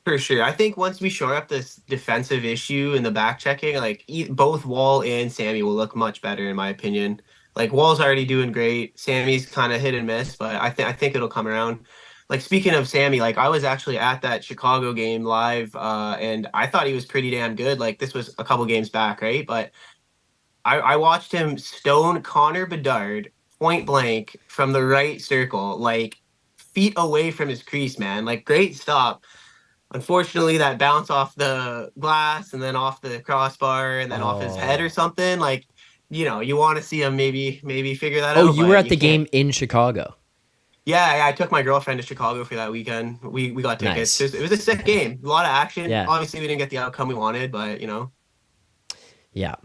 For sure. I think once we shore up this defensive issue in the back checking, like both Wall and Sammy will look much better, in my opinion. Like Wall's already doing great. Sammy's kind of hit and miss, but I think it'll come around. Like speaking of Sammy, like I was actually at that Chicago game live, and I thought he was pretty damn good. Like this was a couple games back, right? But I watched him stone Connor Bedard point blank from the right circle, like feet away from his crease, man. Like great stop. Unfortunately, that bounce off the glass and then off the crossbar and then off his head or Oh, something. Like, you want to see him maybe figure that oh, out, you were but at you the can't. game in Chicago. Yeah, I took my girlfriend to Chicago for that weekend. We got tickets. Nice. It was a sick game. A lot of action. Yeah. Obviously, we didn't get the outcome we wanted, but Yeah.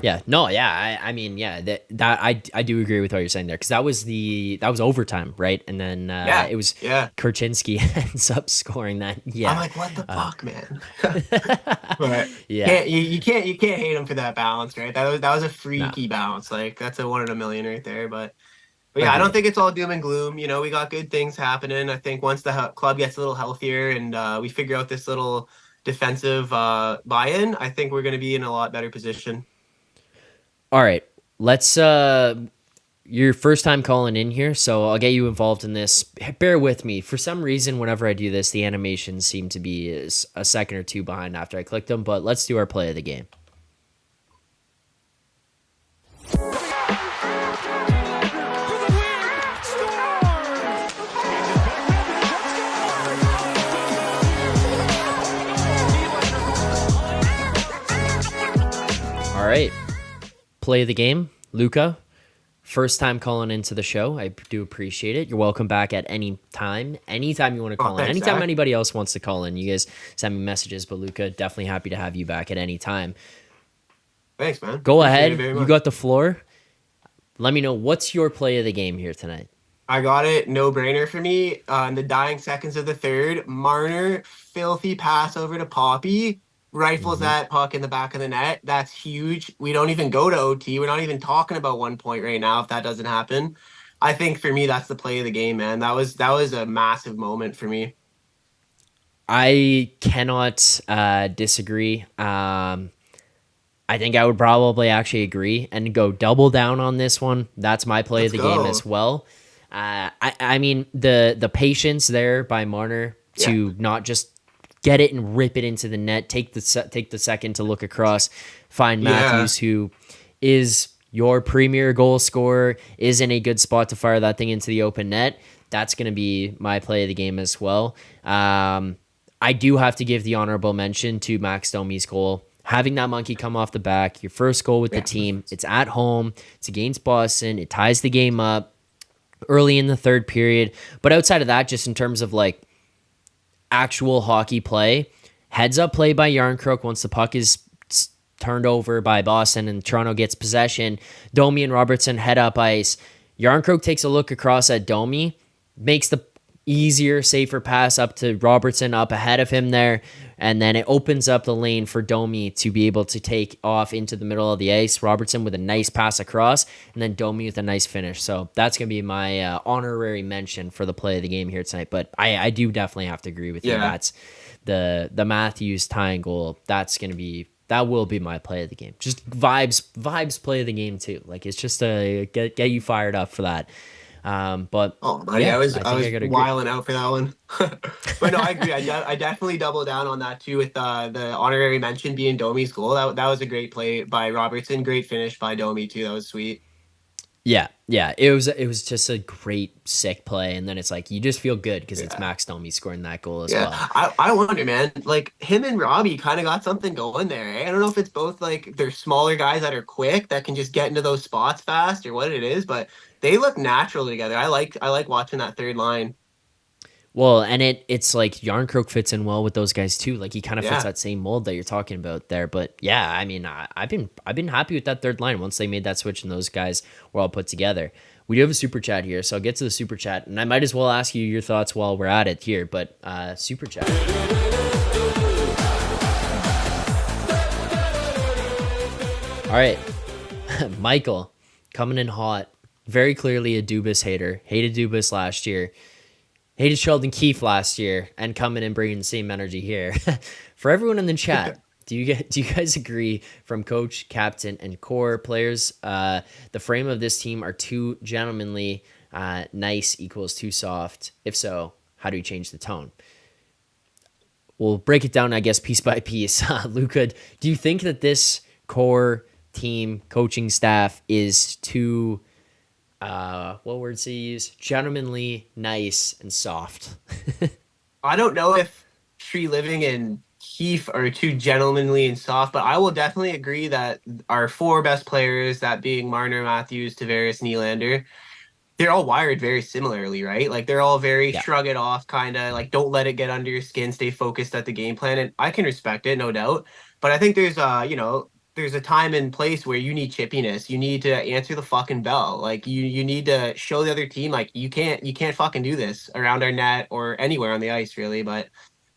Yeah. No, yeah. I mean, yeah, that I do agree with what you're saying there, because that was overtime, right? And then yeah, it was yeah. Kurchinski ends up scoring that. I'm Yeah. like, what the Uh, fuck, man? But yeah. you can't hate him for that bounce, right? That was a No. freaky bounce. Like that's a one in a million right there. But yeah, I don't Agreed. think it's all doom and gloom. We got good things happening. I think once the club gets a little healthier and we figure out this little defensive buy-in, I think we're going to be in a lot better position. All right. Let's your first time calling in here, so I'll get you involved in this. Bear with me. For some reason, whenever I do this, the animations seem to be a second or two behind after I click them, but let's do our play of the game. All right. Play of the game. Luca, first time calling into the show. I do appreciate it. You're welcome back at any time. Anytime you want to Oh, call in. thanks, Anytime Zach. anybody else wants to call in. You guys send me messages, but Luca, definitely happy to have you back at any time. Thanks, man. Go Appreciate it ahead. very You much. got the floor. Let me know what's your play of the game here tonight. I got it. No brainer for me. In the dying seconds of the third, Marner, filthy pass over to Poppy, rifles Hmm. that puck in the back of the net. That's huge. We don't even go to OT. We're not even talking about 1 point right now if that doesn't happen. I think for me, that's the play of the game, man. That was a massive moment for me. I cannot disagree. I think I would probably actually agree and go double down on this one. That's my play of Let's the game go. as well. I mean the patience there by Marner Yeah. to not just get it and rip it into the net, take the second to look across, find Yeah. Matthews, who is your premier goal scorer, is in a good spot to fire that thing into the open net. That's going to be my play of the game as well. I do have to give the honorable mention to Max Domi's goal. having that monkey come off the back, your first goal with the team, it's at home, it's against Boston, it ties the game up early in the third period. But outside of that, just in terms of like actual hockey play, heads up play by Yarncroke once the puck is turned over by Boston and Toronto gets possession. Domi and Robertson head up ice. Yarncroke takes a look across at Domi, makes the easier, safer pass up to Robertson up ahead of him there, and then it opens up the lane for Domi to be able to take off into the middle of the ice. Robertson with a nice pass across, and then Domi with a nice finish. So that's going to be my honorary mention for the play of the game here tonight. But I do definitely have to agree with you. That's the Matthews tying goal. That will be my play of the game. Just vibes play of the game too. Like it's just to get you fired up for that. But I was wiling out for that one. But no, I agree. I definitely double down on that too with the honorary mention being Domi's goal. That was a great play by Robertson. Great finish by Domi too. That was sweet. Yeah. It was just a great, sick play, and then it's like you just feel good because it's Max Domi scoring that goal as well. I wonder, man. Like him and Robbie kind of got something going there. Eh? I don't know if it's both like they're smaller guys that are quick that can just get into those spots fast or what it is, but they look natural together. I like watching that third line. Well, and it's like Yarncroke fits in well with those guys too. Like he kind of fits that same mold that you're talking about there. But yeah, I mean, I've been happy with that third line once they made that switch and those guys were all put together. We do have a super chat here, so I'll get to the super chat, and I might as well ask you your thoughts while we're at it here. But super chat. All right, Michael coming in hot. Very clearly a Dubas hater. Hated Dubas last year. Hated Sheldon Keefe last year, and coming and bringing the same energy here. For everyone in the chat, do you guys agree from coach, captain, and core players, the frame of this team are too gentlemanly, nice equals too soft? If so, how do you change the tone? We'll break it down, I guess, piece by piece. Luca, do you think that this core team coaching staff is too... what words do you use? Gentlemanly, nice, and soft. I don't know if Tree Living and Keefe are too gentlemanly and soft, but I will definitely agree that our four best players, that being Marner, Matthews, Tavares, Nylander, they're all wired very similarly, right? Like they're all very shrug it off, kind of like don't let it get under your skin, stay focused at the game plan, and I can respect it, no doubt. But I think there's there's a time and place where you need chippiness. You need to answer the fucking bell. Like you need to show the other team like you can't fucking do this around our net or anywhere on the ice really. But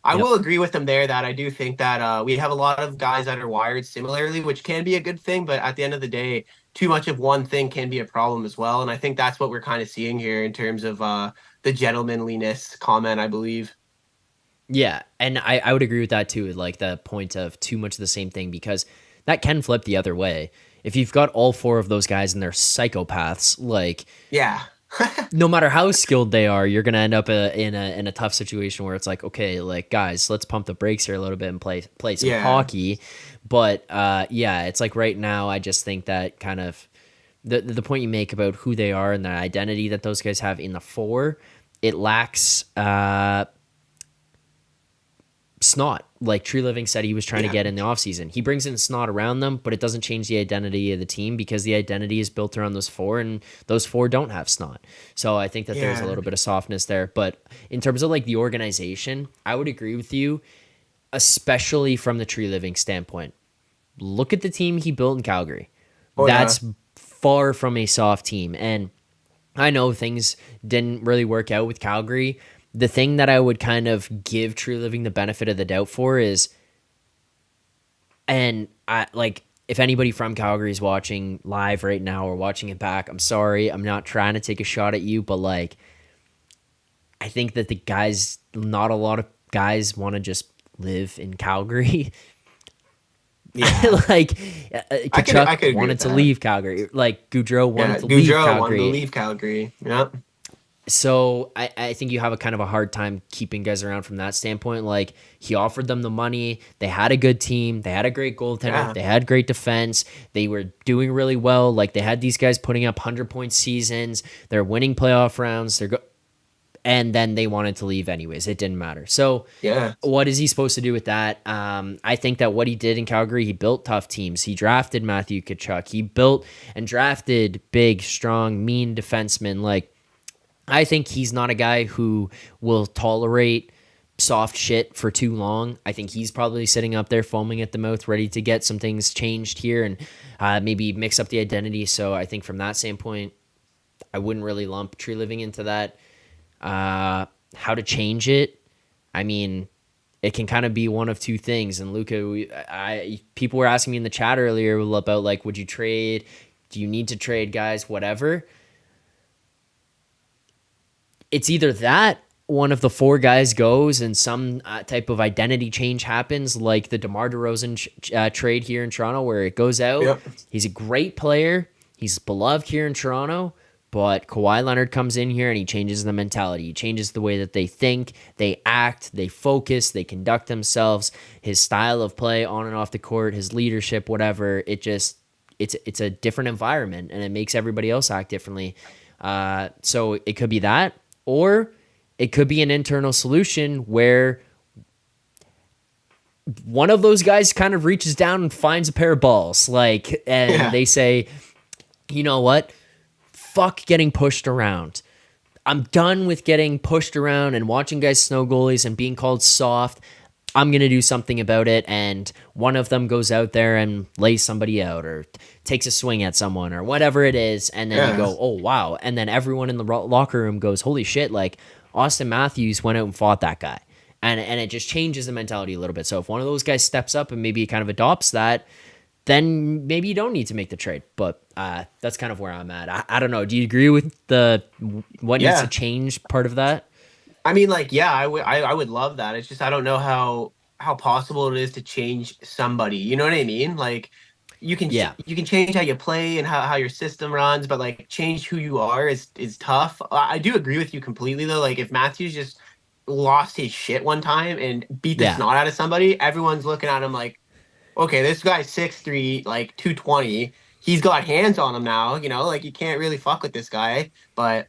I will agree with them there that I do think that we have a lot of guys that are wired similarly, which can be a good thing. But at the end of the day, too much of one thing can be a problem as well. And I think that's what we're kind of seeing here in terms of the gentlemanliness comment, I believe. Yeah, and I would agree with that too, like the point of too much of the same thing, because that can flip the other way. If you've got all four of those guys and they're psychopaths, like no matter how skilled they are, you're gonna end up in a tough situation where it's like, okay, like guys, let's pump the brakes here a little bit and play some hockey. But it's like right now, I just think that kind of the point you make about who they are and the identity that those guys have in the four, it lacks snot, like Tree Living said he was trying to get in the offseason. He brings in snot around them, but it doesn't change the identity of the team because the identity is built around those four, and those four don't have snot. So I think that there's a little bit of softness there. But in terms of like the organization, I would agree with you, especially from the Tree Living standpoint. Look at the team he built in Calgary. That's far from a soft team. And I know things didn't really work out with Calgary. The thing that I would kind of give True Living the benefit of the doubt for is, and I like, if anybody from Calgary is watching live right now or watching it back, I'm sorry, I'm not trying to take a shot at you, but like, I think that the guys, not a lot of guys want to just live in Calgary. Like Kachuk wanted to leave Calgary. Like Goudreau wanted to leave Calgary. Yep. So I think you have a kind of a hard time keeping guys around from that standpoint. Like he offered them the money. They had a good team. They had a great goaltender. Yeah. They had great defense. They were doing really well. Like they had these guys putting up 100-point seasons. They're winning playoff rounds. and then they wanted to leave anyways. It didn't matter. So Yeah. what is he supposed to do with that? I think that what he did in Calgary, he built tough teams. He drafted Matthew Tkachuk. He built and drafted big, strong, mean defensemen. Like, I think he's not a guy who will tolerate soft shit for too long. I think he's probably sitting up there foaming at the mouth, ready to get some things changed here and maybe mix up the identity. So I think from that standpoint, I wouldn't really lump Tree Living into that. How to change it? I mean, it can kind of be one of two things. And Luca, people were asking me in the chat earlier about like, would you trade? Do you need to trade guys? Whatever. It's either that one of the four guys goes and some type of identity change happens, like the DeMar DeRozan trade here in Toronto, where it goes out. Yep. He's a great player. He's beloved here in Toronto. But Kawhi Leonard comes in here and he changes the mentality. He changes the way that they think, they act, they focus, they conduct themselves. His style of play on and off the court, his leadership, whatever. It's a different environment and it makes everybody else act differently. So it could be that, or it could be an internal solution where one of those guys kind of reaches down and finds a pair of balls, they say, you know what? Fuck getting pushed around. I'm done with getting pushed around and watching guys snow goalies and being called soft. I'm going to do something about it. And one of them goes out there and lays somebody out or takes a swing at someone or whatever it is. And then you go, oh, wow. And then everyone in the locker room goes, holy shit, like Austin Matthews went out and fought that guy. And it just changes the mentality a little bit. So if one of those guys steps up and maybe kind of adopts that, then maybe you don't need to make the trade. But that's kind of where I'm at. I don't know. Do you agree with what needs to change part of that? I mean, like, yeah, I would love that. It's just I don't know how possible it is to change somebody. You know what I mean? Like, you can change how you play and how your system runs, but like change who you are is tough. I do agree with you completely though. Like, if Matthews just lost his shit one time and beat the snot out of somebody, everyone's looking at him like, okay, this guy's 6'3", like 220. He's got hands on him now, you know, like you can't really fuck with this guy. But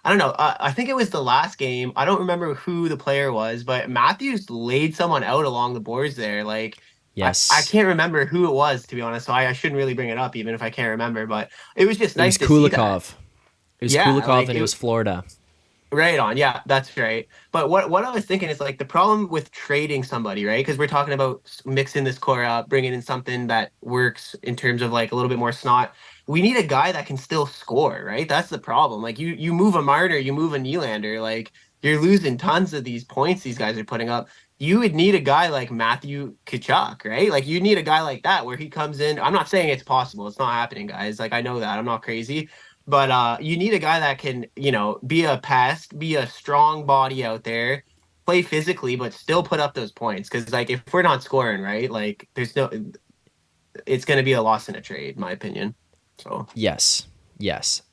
I don't know. I think it was the last game. I don't remember who the player was, but Matthews laid someone out along the boards there. Like, yes, I can't remember who it was, to be honest. So I shouldn't really bring it up, even if I can't remember. But it was just nice to see that. It was Kulikov, and it was Florida. Right on. Yeah, that's right. But what I was thinking is like the problem with trading somebody, right? Because we're talking about mixing this core up, bringing in something that works in terms of like a little bit more snot. We need a guy that can still score, right? That's the problem. Like you move a Marner, you move a Nylander, like you're losing tons of these points these guys are putting up. You would need a guy like Matthew Tkachuk, right? Like you need a guy like that where he comes in. I'm not saying it's possible. It's not happening, guys. Like I know that. I'm not crazy. But you need a guy that can, you know, be a pest, be a strong body out there, play physically, but still put up those points. Because, like, if we're not scoring, right, like, it's going to be a loss in a trade, in my opinion. So yes,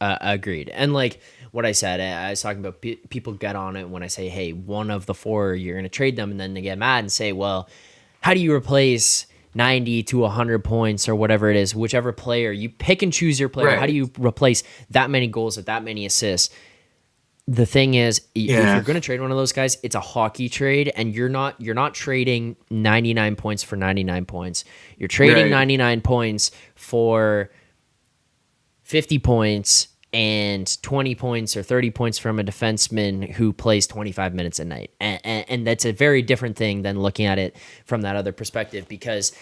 agreed. And like what I said, I was talking about people get on it when I say, hey, one of the four, you're going to trade them, and then they get mad and say, well, how do you replace 90 to 100 points or whatever it is, whichever player you pick and choose your player? Right. How do you replace that many goals with that many assists? The thing is, if you're going to trade one of those guys, it's a hockey trade, and you're not trading 99 points for 99 points. You're trading 99 points for 50 points and 20 points or 30 points from a defenseman who plays 25 minutes a night. And that's a very different thing than looking at it from that other perspective, because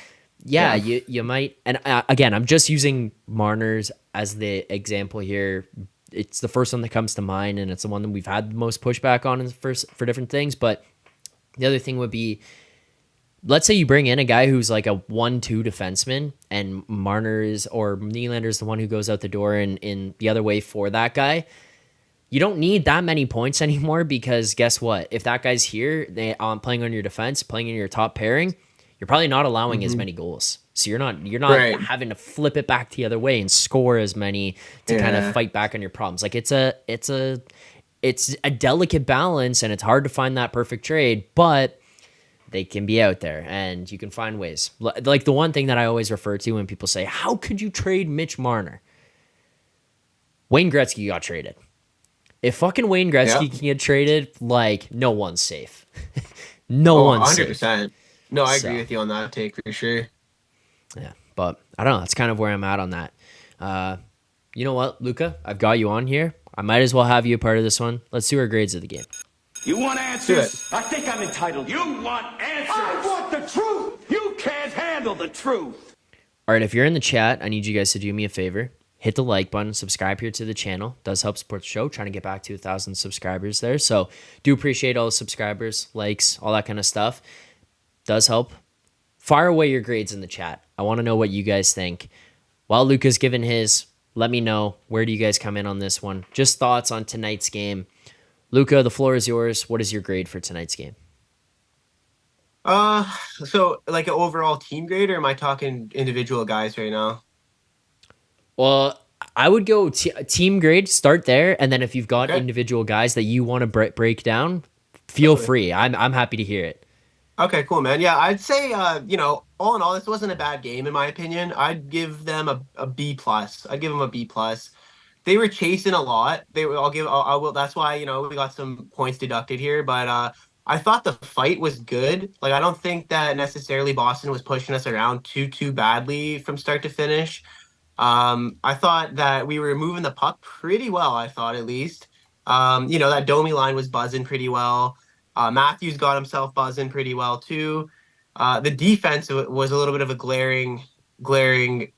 you might, and again, I'm just using Marner's as the example here. It's the first one that comes to mind, and it's the one that we've had the most pushback on for different things. But the other thing would be, let's say you bring in a guy who's like a 1-2 defenseman, and Marner's or Nylander's the one who goes out the door in the other way for that guy. You don't need that many points anymore, because guess what? If that guy's here, playing on your defense, playing in your top pairing, you're probably not allowing as many goals. So you're not having to flip it back the other way and score as many to kind of fight back on your problems. Like it's a delicate balance, and it's hard to find that perfect trade, but they can be out there and you can find ways. Like the one thing that I always refer to when people say, how could you trade Mitch Marner? Wayne Gretzky got traded. If fucking Wayne Gretzky Yep. can get traded, like, no one's safe. No Oh, one's safe. 100%. No, I agree So, with you on that take for sure. yeah. But I don't know. That's kind of where I'm at on that. Uh, you know what, Luca? I've got you on here. I might as well have you a part of this one. Let's do our grades of the game. You want Do answers? it. I think I'm entitled. You want answers? I want the truth. You can't handle the truth. All right, if you're in the chat, I need you guys to do me a favor. Hit the like button, subscribe here to the channel. Does help support the show. Trying to get back to 1,000 subscribers there. So do appreciate all the subscribers, likes, all that kind of stuff. Does help. Fire away your grades in the chat. I want to know what you guys think. While Luca's given his, let me know. Where do you guys come in on this one? Just thoughts on tonight's game. Luca, the floor is yours. What is your grade for tonight's game? So like an overall team grade, or am I talking individual guys right now? Well, I would go team grade, start there, and then if you've got Okay. individual guys that you want to break down, feel Totally. free. I'm happy to hear it. Okay, cool, man. Yeah, I'd say, all in all, this wasn't a bad game in my opinion. I'd give them a B plus. I'd give them a B plus. They were chasing a lot. They were. I will. That's why we got some points deducted here. But I thought the fight was good. Like I don't think that necessarily Boston was pushing us around too badly from start to finish. I thought that we were moving the puck pretty well. I thought at least. That Domi line was buzzing pretty well. Matthews got himself buzzing pretty well too. The defense was a little bit of a glaring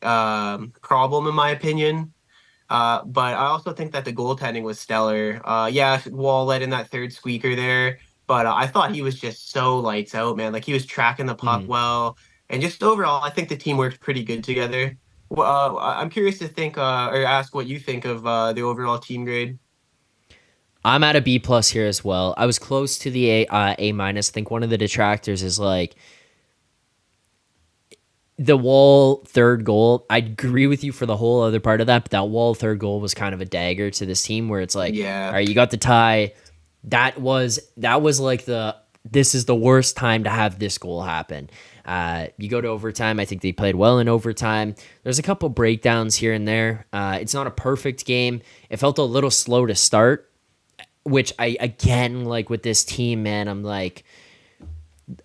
problem in my opinion. But I also think that the goaltending was stellar. Yeah, Wall let in that third squeaker there, but I thought he was just so lights out, man. Like he was tracking the puck Mhm. well, and just overall, I think the team worked pretty good together. Well, I'm curious to think or ask what you think of the overall team grade. I'm at a B plus here as well. I was close to the A minus. I think one of the detractors is like the Wall third goal. I agree with you for the whole other part of that, but that Wall third goal was kind of a dagger to this team where it's like, all Yeah, right, you got the tie. That was like this is the worst time to have this goal happen. You go to overtime. I think they played well in overtime. There's a couple breakdowns here and there. It's not a perfect game. It felt a little slow to start, which I again like with this team, man. I'm like,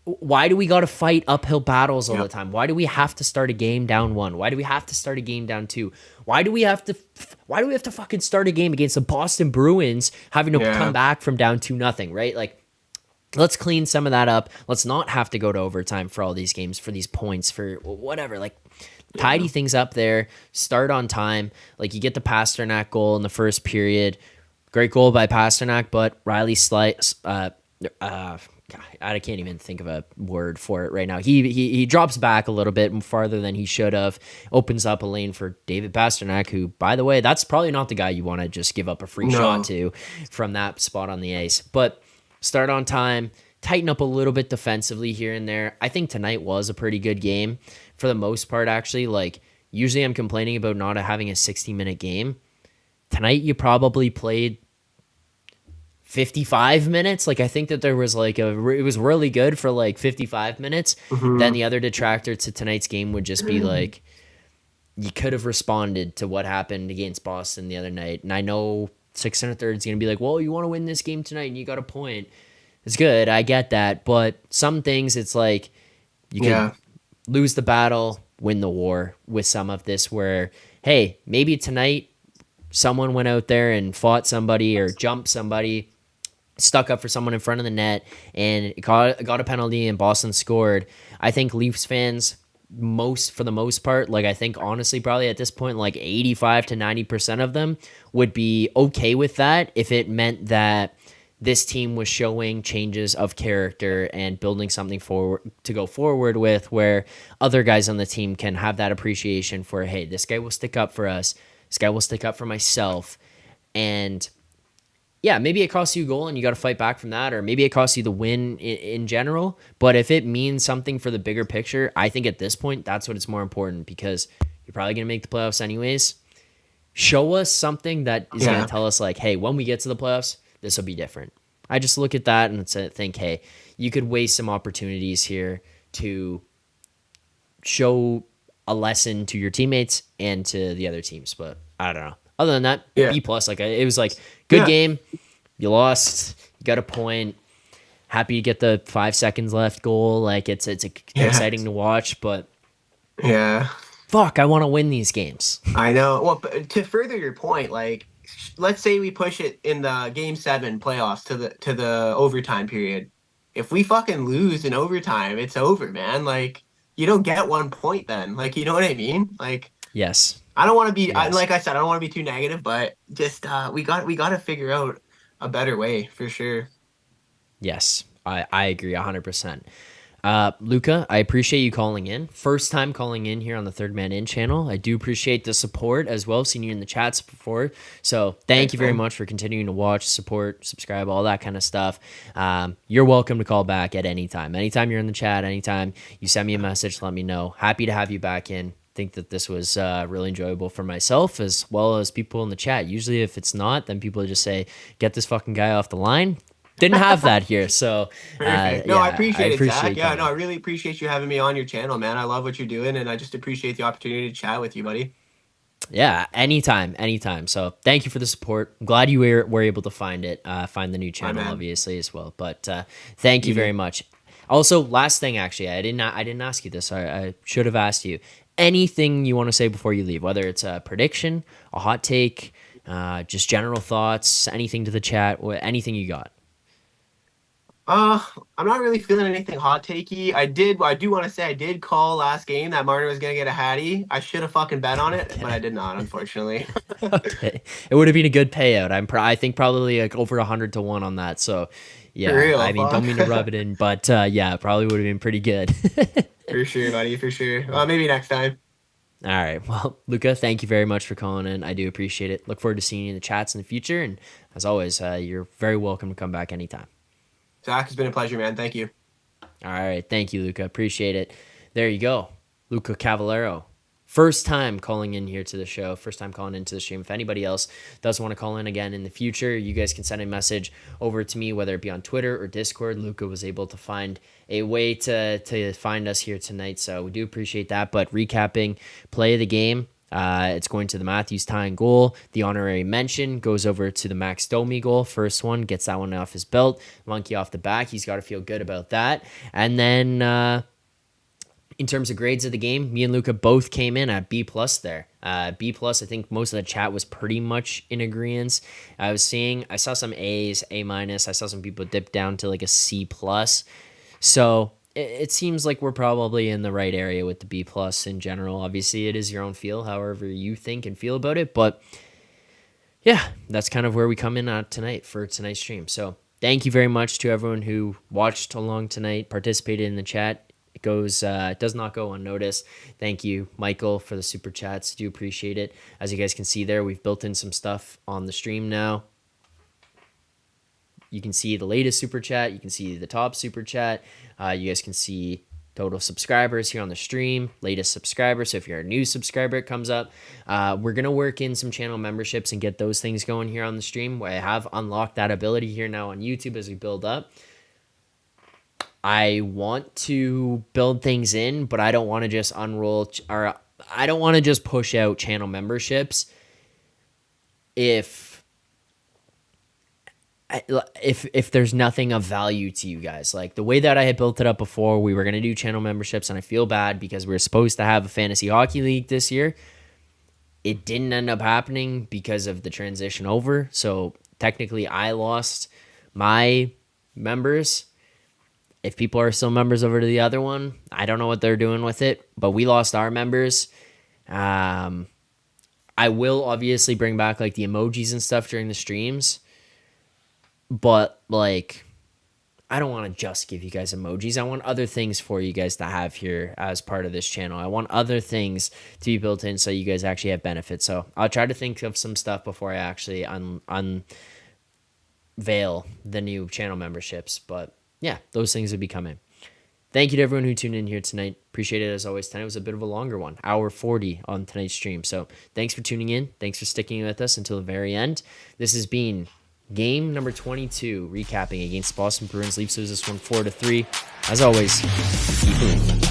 why do we got to fight uphill battles all the yep, time? Why do we have to start a game down one? Why do we have to start a game down two? Why do we have to fucking start a game against the Boston Bruins having to come yeah, back from down 2-0, right? Like, let's clean some of that up. Let's not have to go to overtime for all these games, for these points, for whatever. Like, yeah, tidy things up there. Start on time. Like, you get the Pastrnak goal in the first period. Great goal by Pastrnak, but Riley Slice, God, I can't even think of a word for it right now. He drops back a little bit farther than he should have. Opens up a lane for David Pastrnak, who, by the way, that's probably not the guy you want to just give up a free shot no, to from that spot on the ice. But start on time, tighten up a little bit defensively here and there. I think tonight was a pretty good game for the most part, actually. Like, usually I'm complaining about not having a 60-minute game. Tonight you probably played 55 minutes. Like, I think that there was like it was really good for like 55 minutes. Then hmm, the other detractor to tonight's game would just be like, you could have responded to what happened against Boston the other night. And I know 6 1/3 is going to be like, well, you want to win this game tonight and you got a point. It's good. I get that. But some things, it's like you could yeah, lose the battle, win the war with some of this where, hey, maybe tonight someone went out there and fought somebody or jumped somebody, stuck up for someone in front of the net, and got a penalty and Boston scored. I think Leafs fans, for the most part, like, I think honestly probably at this point like 85 to 90% of them would be okay with that if it meant that this team was showing changes of character and building something forward to go forward with, where other guys on the team can have that appreciation for, hey, this guy will stick up for us, this guy will stick up for myself. And yeah, maybe it costs you a goal and you got to fight back from that, or maybe it costs you the win in general. But if it means something for the bigger picture, I think at this point, that's what it's more important, because you're probably going to make the playoffs anyways. Show us something that is going to yeah. tell us, like, hey, when we get to the playoffs, this will be different. I just look at that and think, hey, you could waste some opportunities here to show a lesson to your teammates and to the other teams. But I don't know. Other than that, Yeah. B plus. Like it was like good Yeah. game. You lost. You got a point. Happy to get the 5 seconds left goal. Like it's exciting to watch, but Yeah. fuck, I want to win these games. I know. Well, but to further your point, like let's say we push it in the game 7 playoffs to the overtime period. If we fucking lose in overtime, it's over, man. Like you don't get 1 point then. Like you know what I mean? Like Yes. I don't want to be Yes. like I said, I don't want to be too negative, but just we got to figure out a better way for sure. Yes. I agree 100%. Luca, I appreciate you calling in. First time calling in here on the Third Man In channel. I do appreciate the support as well. Seen you in the chats before. So thank you very much for continuing to watch, support, subscribe, all that kind of stuff. You're welcome to call back at any time. Anytime you're in the chat, anytime you send me a message, let me know. Happy to have you back in. Think that this was really enjoyable for myself as well as people in the chat. Usually if it's not, then people just say, get this fucking guy off the line. Didn't have that here, so No, yeah, I appreciate it, Zach. Yeah, coming. no, I really appreciate you having me on your channel, man. I love what you're doing, and I just appreciate the opportunity to chat with you, buddy. Yeah, anytime. So thank you for the support. I'm glad you were able to find the new channel, man. obviously as well. But thank you very much. Also, last thing, actually, I didn't ask you this. I should have asked you. Anything you want to say before you leave, whether it's a prediction, a hot take, just general thoughts, anything to the chat, anything you got. I'm not really feeling anything hot takey. I do want to say I did call last game that Marner was gonna get a hattie. I should have fucking bet on it, but I did not, unfortunately. Okay, it would have been a good payout. I think probably like over 100 to 1 on that. So yeah, For real, I mean, don't mean to rub it in, but yeah, probably would have been pretty good. For sure, buddy, for sure. Maybe next time. All right. Well, Luca, thank you very much for calling in. I do appreciate it. Look forward to seeing you in the chats in the future. And as always, you're very welcome to come back anytime. Zach, it's been a pleasure, man. Thank you. All right. Thank you, Luca. Appreciate it. There you go. Luca Cavallero. First time calling in here to the show. First time calling into the stream. If anybody else does want to call in again in the future, you guys can send a message over to me, whether it be on Twitter or Discord. Luca was able to find a way to find us here tonight, so we do appreciate that. But recapping play of the game, it's going to the Matthews tying goal. The honorary mention goes over to the Max Domi goal. First one, gets that one off his belt. Monkey off the back. He's got to feel good about that. And then in terms of grades of the game, me and Luca both came in at B plus there. B plus, I think most of the chat was pretty much in agreement. I saw some A's, A minus. I saw some people dip down to like a C plus. So it seems like we're probably in the right area with the B plus in general. Obviously, it is your own feel, however you think and feel about it. But yeah, that's kind of where we come in at tonight for tonight's stream. So thank you very much to everyone who watched along tonight, participated in the chat. It does not go unnoticed. Thank you, Michael, for the super chats. Do appreciate it. As you guys can see there, we've built in some stuff on the stream now. You can see the latest super chat. You can see the top super chat. You guys can see total subscribers here on the stream, latest subscribers. So if you're a new subscriber, it comes up. We're going to work in some channel memberships and get those things going here on the stream. I have unlocked that ability here now on YouTube as we build up. I want to build things in, but I don't want to just I don't want to just push out channel memberships if there's nothing of value to you guys. Like the way that I had built it up before, we were going to do channel memberships, and I feel bad because we were supposed to have a fantasy hockey league this year. It didn't end up happening because of the transition over. So technically I lost my members. If people are still members over to the other one, I don't know what they're doing with it, but we lost our members. I will obviously bring back like the emojis and stuff during the streams, but like, I don't want to just give you guys emojis. I want other things for you guys to have here as part of this channel. I want other things to be built in so you guys actually have benefits. So I'll try to think of some stuff before I actually unveil the new channel memberships, but yeah, those things will be coming. Thank you to everyone who tuned in here tonight. Appreciate it as always. Tonight was a bit of a longer one, hour 40 on tonight's stream. So thanks for tuning in. Thanks for sticking with us until the very end. This has been game number 22, recapping against Boston Bruins. Leafs lose this one 4-3. As always, keep moving.